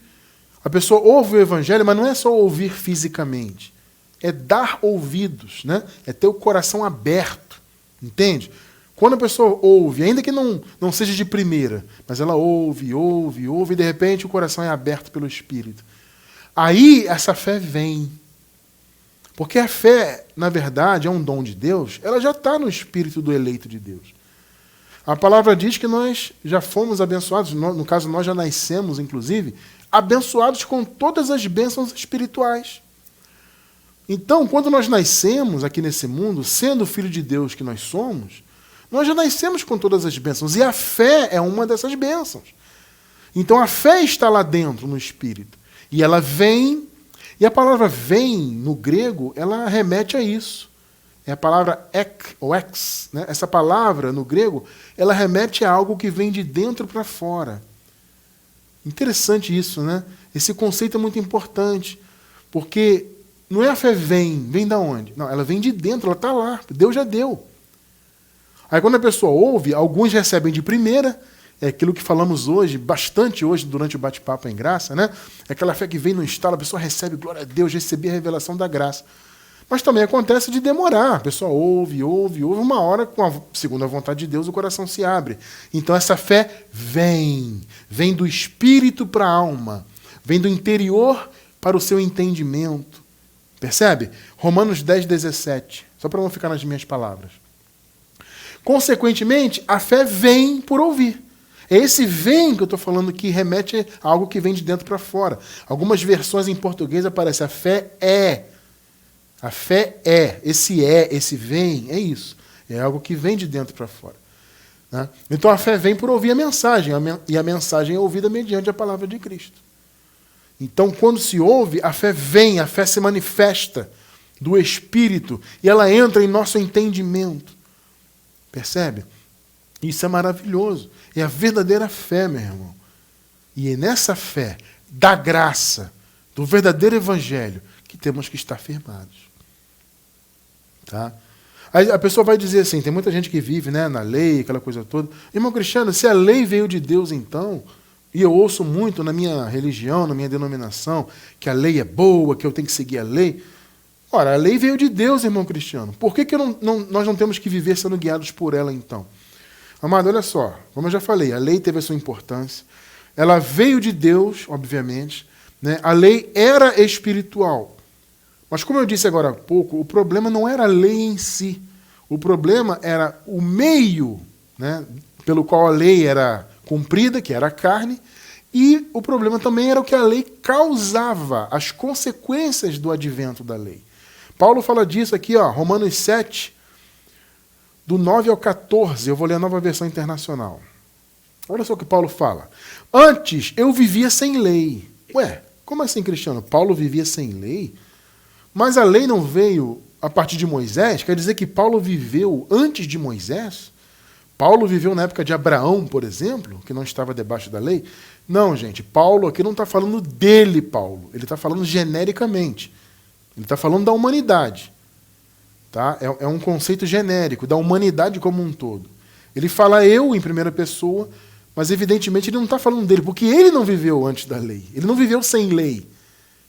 A pessoa ouve o evangelho, mas não é só ouvir fisicamente. É dar ouvidos, né? É ter o coração aberto, entende? Quando a pessoa ouve, ainda que não seja de primeira, mas ela ouve, e de repente o coração é aberto pelo Espírito. Aí essa fé vem. Porque a fé, na verdade, é um dom de Deus, ela já está no espírito do eleito de Deus. A palavra diz que nós já fomos abençoados, no caso nós já nascemos, inclusive, abençoados com todas as bênçãos espirituais. Então, quando nós nascemos aqui nesse mundo, sendo filho de Deus que nós somos, nós já nascemos com todas as bênçãos. E a fé é uma dessas bênçãos. Então a fé está lá dentro, no Espírito. E ela vem, e a palavra vem, no grego, ela remete a isso. É a palavra ek, ou ex. Né? Essa palavra, no grego, ela remete a algo que vem de dentro para fora. Interessante isso, né? Esse conceito é muito importante. Porque não é a fé vem da onde? Não, ela vem de dentro, ela está lá. Deus já deu. Aí quando a pessoa ouve, alguns recebem de primeira, é aquilo que falamos hoje, bastante hoje, durante o bate-papo em graça, né? É aquela fé que vem no estalo, a pessoa recebe, glória a Deus, recebi a revelação da graça. Mas também acontece de demorar, a pessoa ouve, uma hora, com a segunda vontade de Deus, o coração se abre. Então essa fé vem do espírito para a alma, vem do interior para o seu entendimento. Percebe? Romanos 10, 17, só para não ficar nas minhas palavras. Consequentemente, a fé vem por ouvir. É esse vem que eu estou falando que remete a algo que vem de dentro para fora. Algumas versões em português aparecem a fé é. A fé é. Esse vem, é isso. É algo que vem de dentro para fora. Né? Então a fé vem por ouvir a mensagem. E a mensagem é ouvida mediante a palavra de Cristo. Então quando se ouve, a fé vem, a fé se manifesta do Espírito. E ela entra em nosso entendimento. Percebe? Isso é maravilhoso. É a verdadeira fé, meu irmão. E é nessa fé, da graça, do verdadeiro evangelho, que temos que estar firmados. Tá? Aí a pessoa vai dizer assim, tem muita gente que vive, né, na lei, aquela coisa toda. Irmão Cristiano, se a lei veio de Deus então, e eu ouço muito na minha religião, na minha denominação, que a lei é boa, que eu tenho que seguir a lei. Ora, a lei veio de Deus, irmão Cristiano. Por que nós não temos que viver sendo guiados por ela, então? Amado, olha só. Como eu já falei, a lei teve a sua importância. Ela veio de Deus, obviamente. Né? A lei era espiritual. Mas como eu disse agora há pouco, o problema não era a lei em si. O problema era o meio, né, pelo qual a lei era cumprida, que era a carne. E o problema também era o que a lei causava, as consequências do advento da lei. Paulo fala disso aqui, ó, Romanos 7, do 9 ao 14. Eu vou ler a Nova Versão Internacional. Olha só o que Paulo fala. Antes eu vivia sem lei. Ué, como assim, Cristiano? Paulo vivia sem lei? Mas a lei não veio a partir de Moisés? Quer dizer que Paulo viveu antes de Moisés? Paulo viveu na época de Abraão, por exemplo, que não estava debaixo da lei? Não, gente, Paulo aqui não está falando dele, Paulo. Ele está falando genericamente. Ele está falando da humanidade. Tá? É um conceito genérico, da humanidade como um todo. Ele fala eu em primeira pessoa, mas evidentemente ele não está falando dele, porque ele não viveu antes da lei. Ele não viveu sem lei.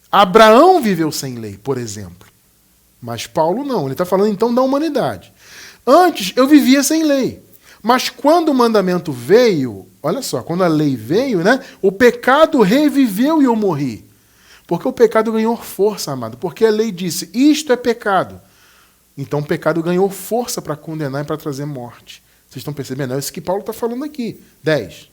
Abraão viveu sem lei, por exemplo. Mas Paulo não. Ele está falando então da humanidade. Antes eu vivia sem lei. Mas quando o mandamento veio, olha só, quando a lei veio, né, o pecado reviveu e eu morri. Porque o pecado ganhou força, amado. Porque a lei disse, isto é pecado. Então o pecado ganhou força para condenar e para trazer morte. Vocês estão percebendo? É isso que Paulo está falando aqui. 10.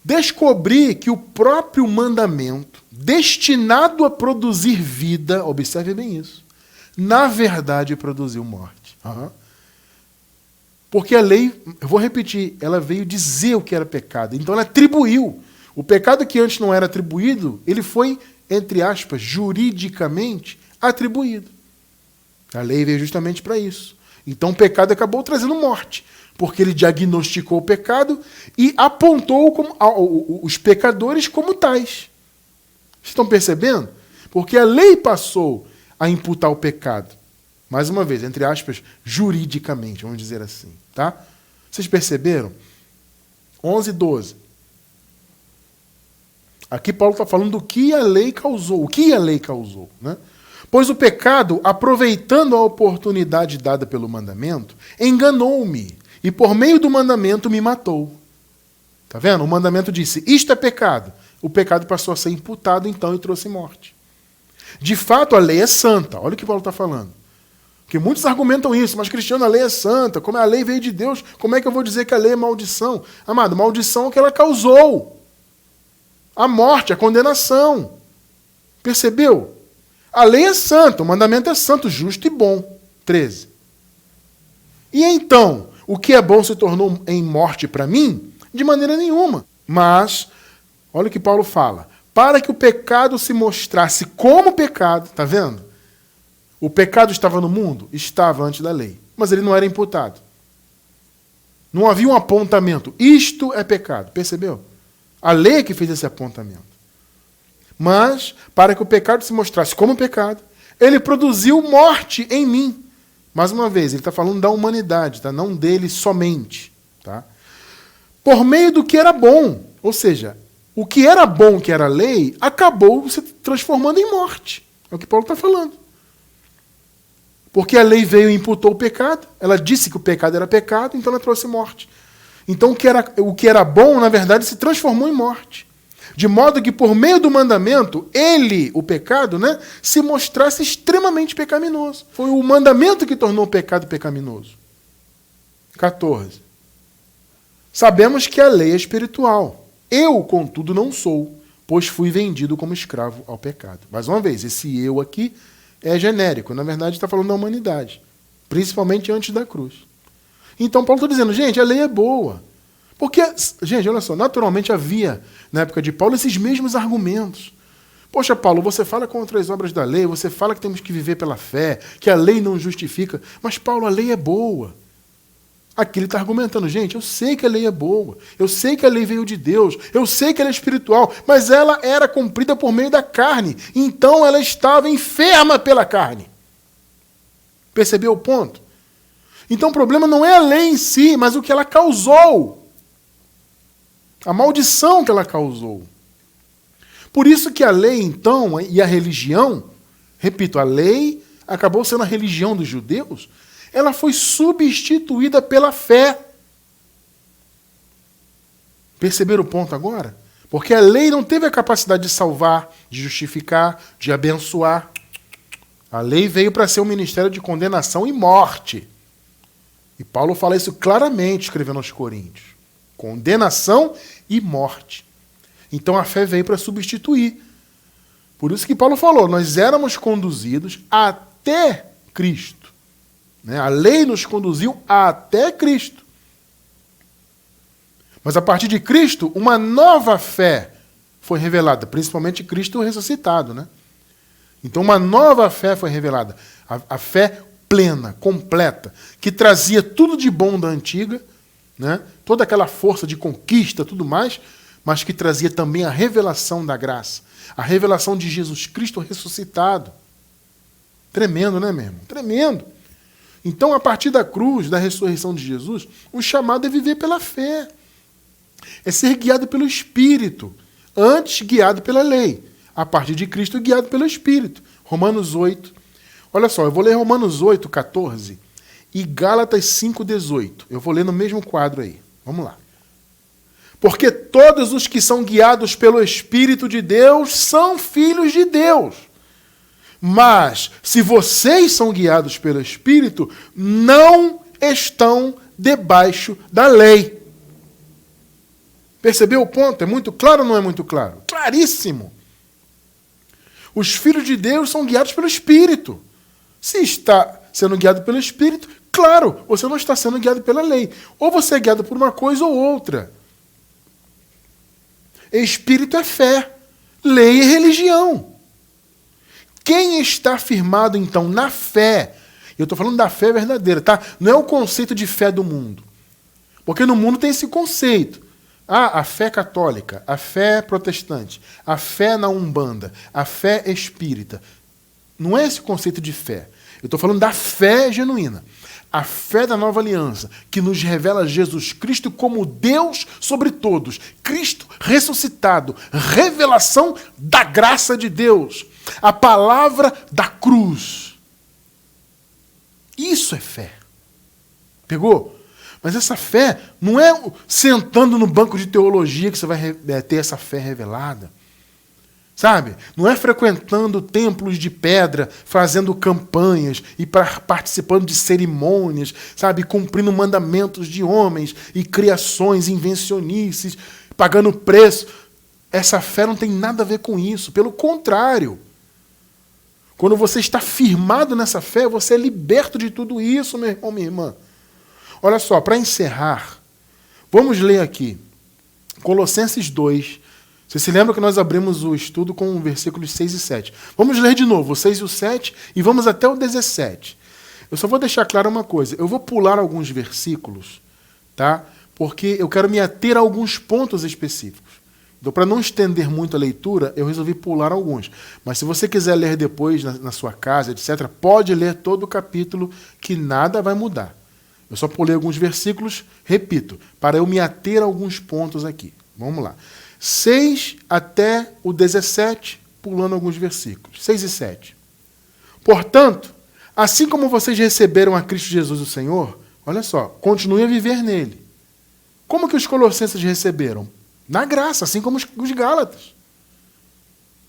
Descobri que o próprio mandamento, destinado a produzir vida, observe bem isso, na verdade produziu morte. Porque a lei, eu vou repetir, ela veio dizer o que era pecado. Então ela atribuiu. O pecado que antes não era atribuído, ele foi, entre aspas, juridicamente atribuído. A lei veio justamente para isso. Então o pecado acabou trazendo morte, porque ele diagnosticou o pecado e apontou os pecadores como tais. Vocês estão percebendo? Porque a lei passou a imputar o pecado. Mais uma vez, entre aspas, juridicamente, vamos dizer assim. Tá? Vocês perceberam? 11, 12. Aqui Paulo está falando do que a lei causou. O que a lei causou, né? Pois o pecado, aproveitando a oportunidade dada pelo mandamento, enganou-me e por meio do mandamento me matou. Está vendo? O mandamento disse, isto é pecado. O pecado passou a ser imputado então e trouxe morte. De fato, a lei é santa. Olha o que Paulo está falando. Porque muitos argumentam isso, mas Cristiano, a lei é santa, como a lei veio de Deus, como é que eu vou dizer que a lei é maldição? Amado, maldição é o que ela causou. A morte, a condenação. Percebeu? A lei é santa, o mandamento é santo, justo e bom. 13. E então, o que é bom se tornou em morte para mim? De maneira nenhuma. Mas, olha o que Paulo fala. Para que o pecado se mostrasse como pecado, está vendo? O pecado estava no mundo? Estava antes da lei. Mas ele não era imputado. Não havia um apontamento. Isto é pecado. Percebeu? A lei é que fez esse apontamento. Mas, para que o pecado se mostrasse como pecado, ele produziu morte em mim. Mais uma vez, ele está falando da humanidade, tá? Não dele somente. Tá? Por meio do que era bom. Ou seja, o que era bom, que era a lei, acabou se transformando em morte. É o que Paulo está falando. Porque a lei veio e imputou o pecado, ela disse que o pecado era pecado, então ela trouxe morte. Então o que era bom, na verdade, se transformou em morte. De modo que, por meio do mandamento, ele, o pecado, né, se mostrasse extremamente pecaminoso. Foi o mandamento que tornou o pecado pecaminoso. 14. Sabemos que a lei é espiritual. Eu, contudo, não sou, pois fui vendido como escravo ao pecado. Mais uma vez, esse eu aqui é genérico. Na verdade, está falando da humanidade. Principalmente antes da cruz. Então, Paulo está dizendo, gente, a lei é boa. Porque, gente, olha só, naturalmente havia, na época de Paulo, esses mesmos argumentos. Poxa, Paulo, você fala contra as obras da lei, você fala que temos que viver pela fé, que a lei não justifica. Mas, Paulo, a lei é boa. Aqui ele está argumentando, gente, eu sei que a lei é boa, eu sei que a lei veio de Deus, eu sei que ela é espiritual, mas ela era cumprida por meio da carne, então ela estava enferma pela carne. Percebeu o ponto? Então o problema não é a lei em si, mas o que ela causou. A maldição que ela causou. Por isso que a lei, então, e a religião, repito, a lei acabou sendo a religião dos judeus, ela foi substituída pela fé. Perceberam o ponto agora? Porque a lei não teve a capacidade de salvar, de justificar, de abençoar. A lei veio para ser um ministério de condenação e morte. E Paulo fala isso claramente, escrevendo aos Coríntios. Condenação e morte. Então a fé veio para substituir. Por isso que Paulo falou, nós éramos conduzidos até Cristo. A lei nos conduziu até Cristo. Mas a partir de Cristo, uma nova fé foi revelada, principalmente Cristo ressuscitado. Né? Então uma nova fé foi revelada. A fé plena, completa, que trazia tudo de bom da antiga, né? Toda aquela força de conquista, tudo mais, mas que trazia também a revelação da graça, a revelação de Jesus Cristo ressuscitado. Tremendo, né, meu irmão? Tremendo. Então, a partir da cruz, da ressurreição de Jesus, o chamado é viver pela fé. É ser guiado pelo Espírito, antes guiado pela lei. A partir de Cristo, guiado pelo Espírito. Romanos 8. Olha só, eu vou ler Romanos 8, 14 e Gálatas 5, 18. Eu vou ler no mesmo quadro aí. Vamos lá. Porque todos os que são guiados pelo Espírito de Deus são filhos de Deus. Mas, se vocês são guiados pelo Espírito, não estão debaixo da lei. Percebeu o ponto? É muito claro ou não é muito claro? Claríssimo. Os filhos de Deus são guiados pelo Espírito. Se está sendo guiado pelo Espírito, claro, você não está sendo guiado pela lei. Ou você é guiado por uma coisa ou outra. Espírito é fé. Lei é religião. Quem está firmado, então, na fé, eu estou falando da fé verdadeira, tá? Não é o conceito de fé do mundo. Porque no mundo tem esse conceito. A fé católica, a fé protestante, a fé na Umbanda, a fé espírita. Não é esse conceito de fé. Eu estou falando da fé genuína. A fé da nova aliança, que nos revela Jesus Cristo como Deus sobre todos. Cristo ressuscitado. Revelação da graça de Deus. A palavra da cruz. Isso é fé. Pegou? Mas essa fé não é sentando no banco de teologia que você vai ter essa fé revelada. Sabe? Não é frequentando templos de pedra, fazendo campanhas e participando de cerimônias, sabe? Cumprindo mandamentos de homens e criações, invencionices, pagando preço. Essa fé não tem nada a ver com isso. Pelo contrário. Quando você está firmado nessa fé, você é liberto de tudo isso, meu irmão, minha irmã. Olha só, para encerrar, vamos ler aqui Colossenses 2. Você se lembra que nós abrimos o estudo com versículos 6 e 7. Vamos ler de novo, o 6 e o 7, e vamos até o 17. Eu só vou deixar claro uma coisa. Eu vou pular alguns versículos, tá? Porque eu quero me ater a alguns pontos específicos. Então, para não estender muito a leitura, eu resolvi pular alguns. Mas se você quiser ler depois na sua casa, etc., pode ler todo o capítulo, que nada vai mudar. Eu só pulei alguns versículos, repito, para eu me ater a alguns pontos aqui. Vamos lá. 6 até o 17, pulando alguns versículos. 6 e 7. Portanto, assim como vocês receberam a Cristo Jesus o Senhor, olha só, continue a viver nele. Como que os colossenses receberam? Na graça, assim como os gálatas.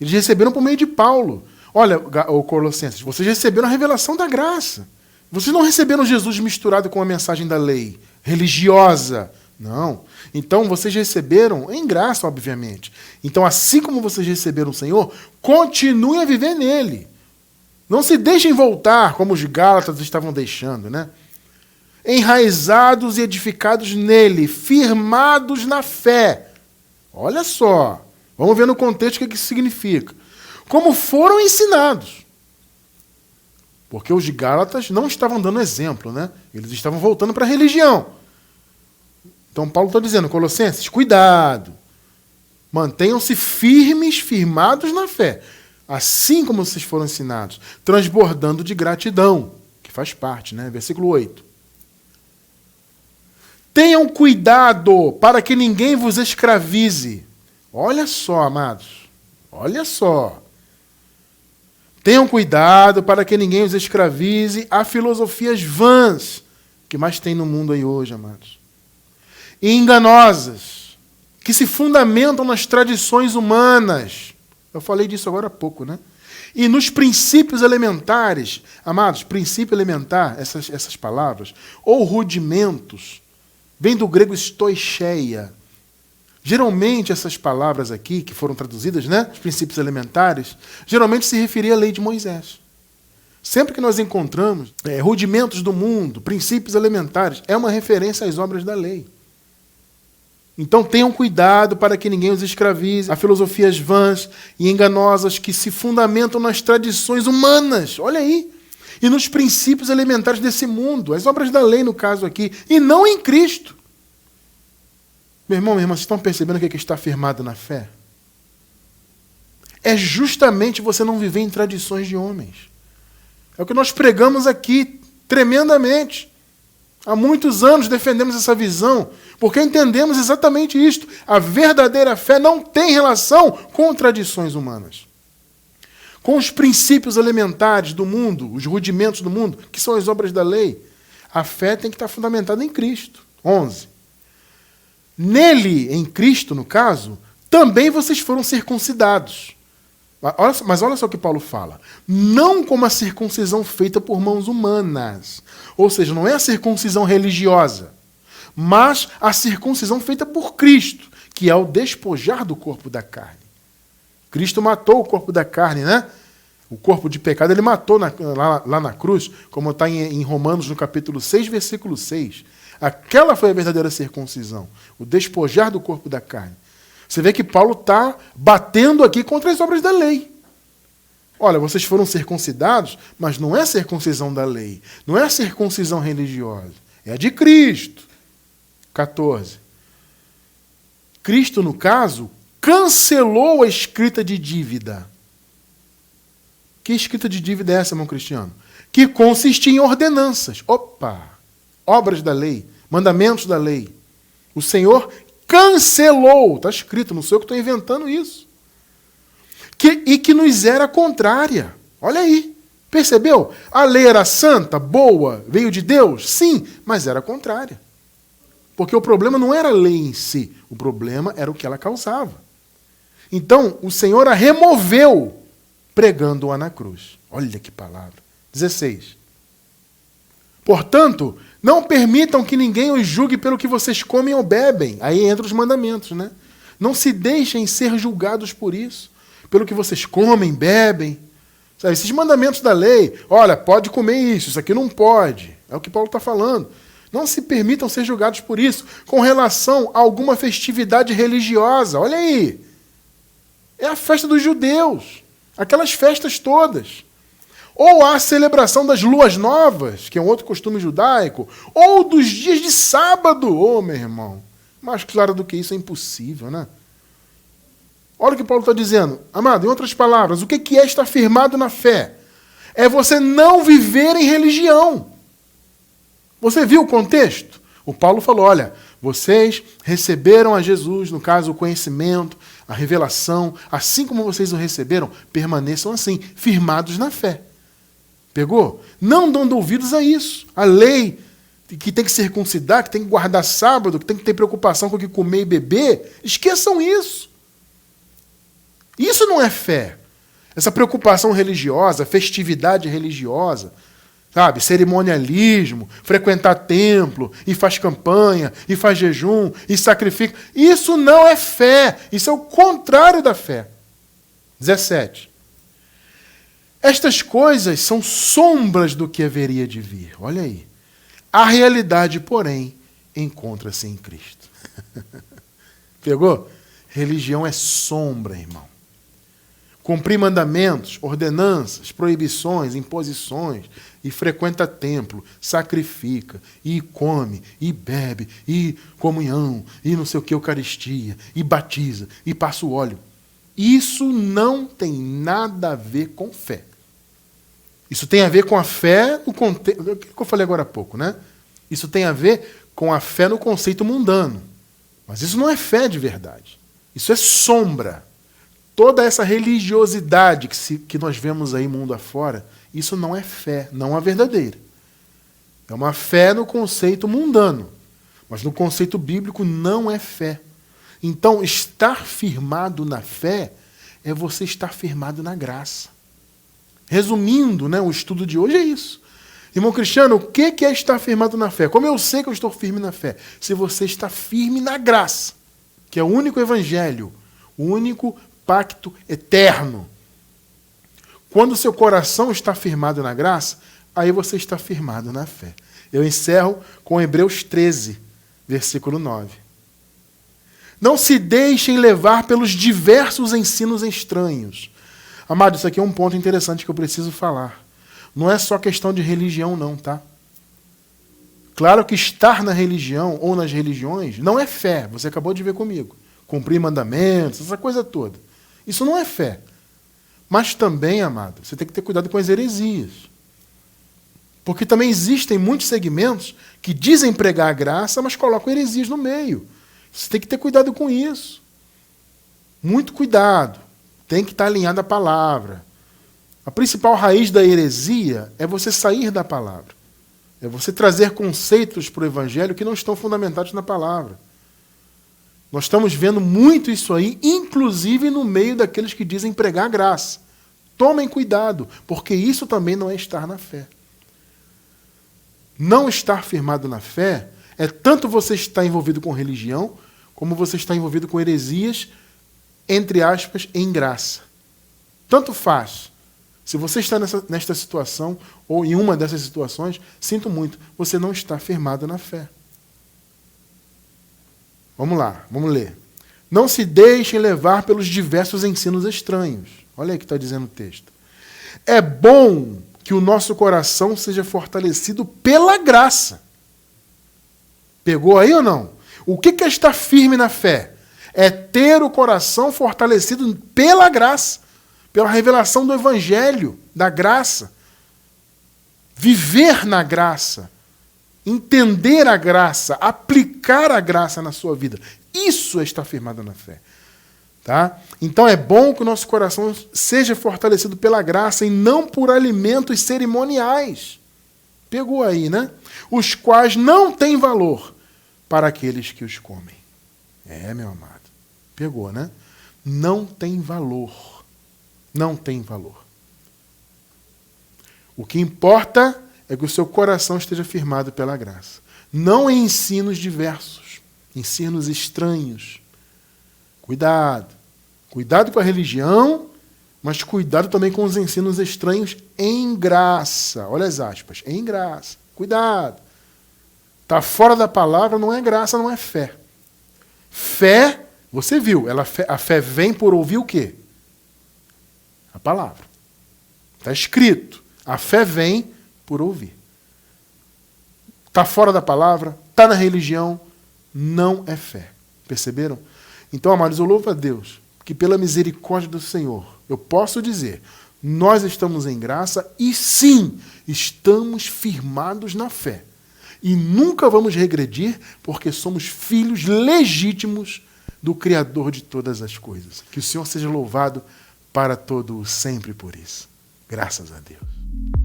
Eles receberam por meio de Paulo. Olha, o Colossenses, vocês receberam a revelação da graça. Vocês não receberam Jesus misturado com a mensagem da lei religiosa. Não. Então, vocês receberam em graça, obviamente. Então, assim como vocês receberam o Senhor, continuem a viver nele. Não se deixem voltar, como os gálatas estavam deixando, né? Enraizados e edificados nele, firmados na fé. Olha só. Vamos ver no contexto o que isso significa. Como foram ensinados. Porque os gálatas não estavam dando exemplo, né? Eles estavam voltando para a religião. Então Paulo está dizendo, Colossenses, cuidado. Mantenham-se firmes, firmados na fé. Assim como vocês foram ensinados. Transbordando de gratidão. Que faz parte, né? Versículo 8. Tenham cuidado para que ninguém vos escravize. Olha só, amados. Olha só. Tenham cuidado para que ninguém os escravize a filosofias vãs, que mais tem no mundo aí hoje, amados. E enganosas, que se fundamentam nas tradições humanas. Eu falei disso agora há pouco, né? E nos princípios elementares, amados, princípio elementar, essas palavras, ou rudimentos, vem do grego stoicheia. Geralmente essas palavras aqui, que foram traduzidas, né, os princípios elementares, geralmente se referia à lei de Moisés. Sempre que nós encontramos rudimentos do mundo, princípios elementares, é uma referência às obras da lei. Então tenham cuidado para que ninguém os escravize a filosofias vãs e enganosas que se fundamentam nas tradições humanas. Olha aí. E nos princípios elementares desse mundo, as obras da lei no caso aqui, e não em Cristo. Meu irmão, minha irmã, vocês estão percebendo o que está firmado na fé? É justamente você não viver em tradições de homens. É o que nós pregamos aqui, tremendamente. Há muitos anos defendemos essa visão, porque entendemos exatamente isto. A verdadeira fé não tem relação com tradições humanas. Com os princípios elementares do mundo, os rudimentos do mundo, que são as obras da lei. A fé tem que estar fundamentada em Cristo. 11. Nele, em Cristo, no caso, também vocês foram circuncidados. Mas olha só o que Paulo fala. Não como a circuncisão feita por mãos humanas. Ou seja, não é a circuncisão religiosa, mas a circuncisão feita por Cristo, que é o despojar do corpo da carne. Cristo matou o corpo da carne, né? O corpo de pecado, ele matou lá na cruz, como está em Romanos, no capítulo 6, versículo 6. Aquela foi a verdadeira circuncisão, o despojar do corpo da carne. Você vê que Paulo está batendo aqui contra as obras da lei. Olha, vocês foram circuncidados, mas não é circuncisão da lei. Não é circuncisão religiosa. É a de Cristo. 14. Cristo, no caso, cancelou a escrita de dívida. Que escrita de dívida é essa, irmão Cristiano? Que consistia em ordenanças. Opa! Obras da lei, mandamentos da lei. O Senhor cancelou. Está escrito, não sou eu que estou inventando isso. E que nos era contrária. Olha aí. Percebeu? A lei era santa, boa, veio de Deus? Sim, mas era contrária. Porque o problema não era a lei em si. O problema era o que ela causava. Então, o Senhor a removeu, pregando-a na cruz. Olha que palavra. 16. Portanto, não permitam que ninguém os julgue pelo que vocês comem ou bebem. Aí entra os mandamentos, né? Não se deixem ser julgados por isso. Pelo que vocês comem, bebem. Sabe, esses mandamentos da lei. Olha, pode comer isso aqui não pode. É o que Paulo está falando. Não se permitam ser julgados por isso. Com relação a alguma festividade religiosa. Olha aí. É a festa dos judeus. Aquelas festas todas. Ou a celebração das luas novas, que é um outro costume judaico, ou dos dias de sábado. Ô, meu irmão, mais claro do que isso é impossível, né? Olha o que Paulo está dizendo. Amado, em outras palavras, o que é estar firmado na fé? É você não viver em religião. Você viu o contexto? O Paulo falou, olha, vocês receberam a Jesus, no caso, o conhecimento, a revelação, assim como vocês o receberam, permaneçam assim, firmados na fé. Pegou? Não dando ouvidos a isso. A lei que tem que circuncidar, que tem que guardar sábado, que tem que ter preocupação com o que comer e beber, esqueçam isso. Isso não é fé. Essa preocupação religiosa, festividade religiosa, sabe, cerimonialismo, frequentar templo, e faz campanha, e faz jejum, e sacrifica. Isso não é fé. Isso é o contrário da fé. 17. Estas coisas são sombras do que haveria de vir. Olha aí. A realidade, porém, encontra-se em Cristo. Pegou? Religião é sombra, irmão. Cumprir mandamentos, ordenanças, proibições, imposições, e frequenta templo, sacrifica, e come, e bebe, e comunhão, e não sei o que, Eucaristia, e batiza, e passa o óleo. Isso não tem nada a ver com fé. Isso tem a ver com a fé no contexto. O que eu falei agora há pouco, né? Isso tem a ver com a fé no conceito mundano. Mas isso não é fé de verdade. Isso é sombra. Toda essa religiosidade que nós vemos aí mundo afora, isso não é fé, não a verdadeira. É uma fé no conceito mundano. Mas no conceito bíblico não é fé. Então, estar firmado na fé é você estar firmado na graça. Resumindo, né, o estudo de hoje é isso. Irmão Cristiano, o que é estar firmado na fé? Como eu sei que eu estou firme na fé? Se você está firme na graça, que é o único evangelho, o único pacto eterno. Quando o seu coração está firmado na graça, aí você está firmado na fé. Eu encerro com Hebreus 13, versículo 9. Não se deixem levar pelos diversos ensinos estranhos. Amado, isso aqui é um ponto interessante que eu preciso falar. Não é só questão de religião, não, tá? Claro que estar na religião ou nas religiões não é fé. Você acabou de ver comigo. Cumprir mandamentos, essa coisa toda. Isso não é fé. Mas também, amado, você tem que ter cuidado com as heresias. Porque também existem muitos segmentos que dizem pregar a graça, mas colocam heresias no meio. Você tem que ter cuidado com isso. Muito cuidado. Tem que estar alinhado à palavra. A principal raiz da heresia é você sair da palavra. É você trazer conceitos para o evangelho que não estão fundamentados na palavra. Nós estamos vendo muito isso aí, inclusive no meio daqueles que dizem pregar a graça. Tomem cuidado, porque isso também não é estar na fé. Não estar firmado na fé é tanto você estar envolvido com religião, como você está envolvido com heresias, entre aspas, em graça. Tanto faz. Se você está nesta situação, ou em uma dessas situações, sinto muito, você não está firmado na fé. Vamos lá, vamos ler. Não se deixem levar pelos diversos ensinos estranhos. Olha aí o que está dizendo o texto. É bom que o nosso coração seja fortalecido pela graça. Pegou aí ou não? O que é estar firme na fé? É ter o coração fortalecido pela graça, pela revelação do Evangelho, da graça. Viver na graça, entender a graça, aplicar a graça na sua vida. Isso é estar firmado na fé. Tá? Então é bom que o nosso coração seja fortalecido pela graça e não por alimentos cerimoniais. Pegou aí, né? Os quais não têm valor para aqueles que os comem. É, meu amado. Pegou, né? Não tem valor. Não tem valor. O que importa é que o seu coração esteja firmado pela graça. Não em ensinos diversos, ensinos estranhos. Cuidado. Cuidado com a religião, mas cuidado também com os ensinos estranhos em graça. Olha as aspas. Em graça. Cuidado. Está fora da palavra, não é graça, não é fé. Fé, você viu, a fé vem por ouvir o quê? A palavra. Está escrito. A fé vem por ouvir. Está fora da palavra, está na religião, não é fé. Perceberam? Então, amados, eu louvo a Deus que pela misericórdia do Senhor, eu posso dizer, nós estamos em graça e sim, estamos firmados na fé. E nunca vamos regredir, porque somos filhos legítimos do Criador de todas as coisas. Que o Senhor seja louvado para todo o sempre por isso. Graças a Deus.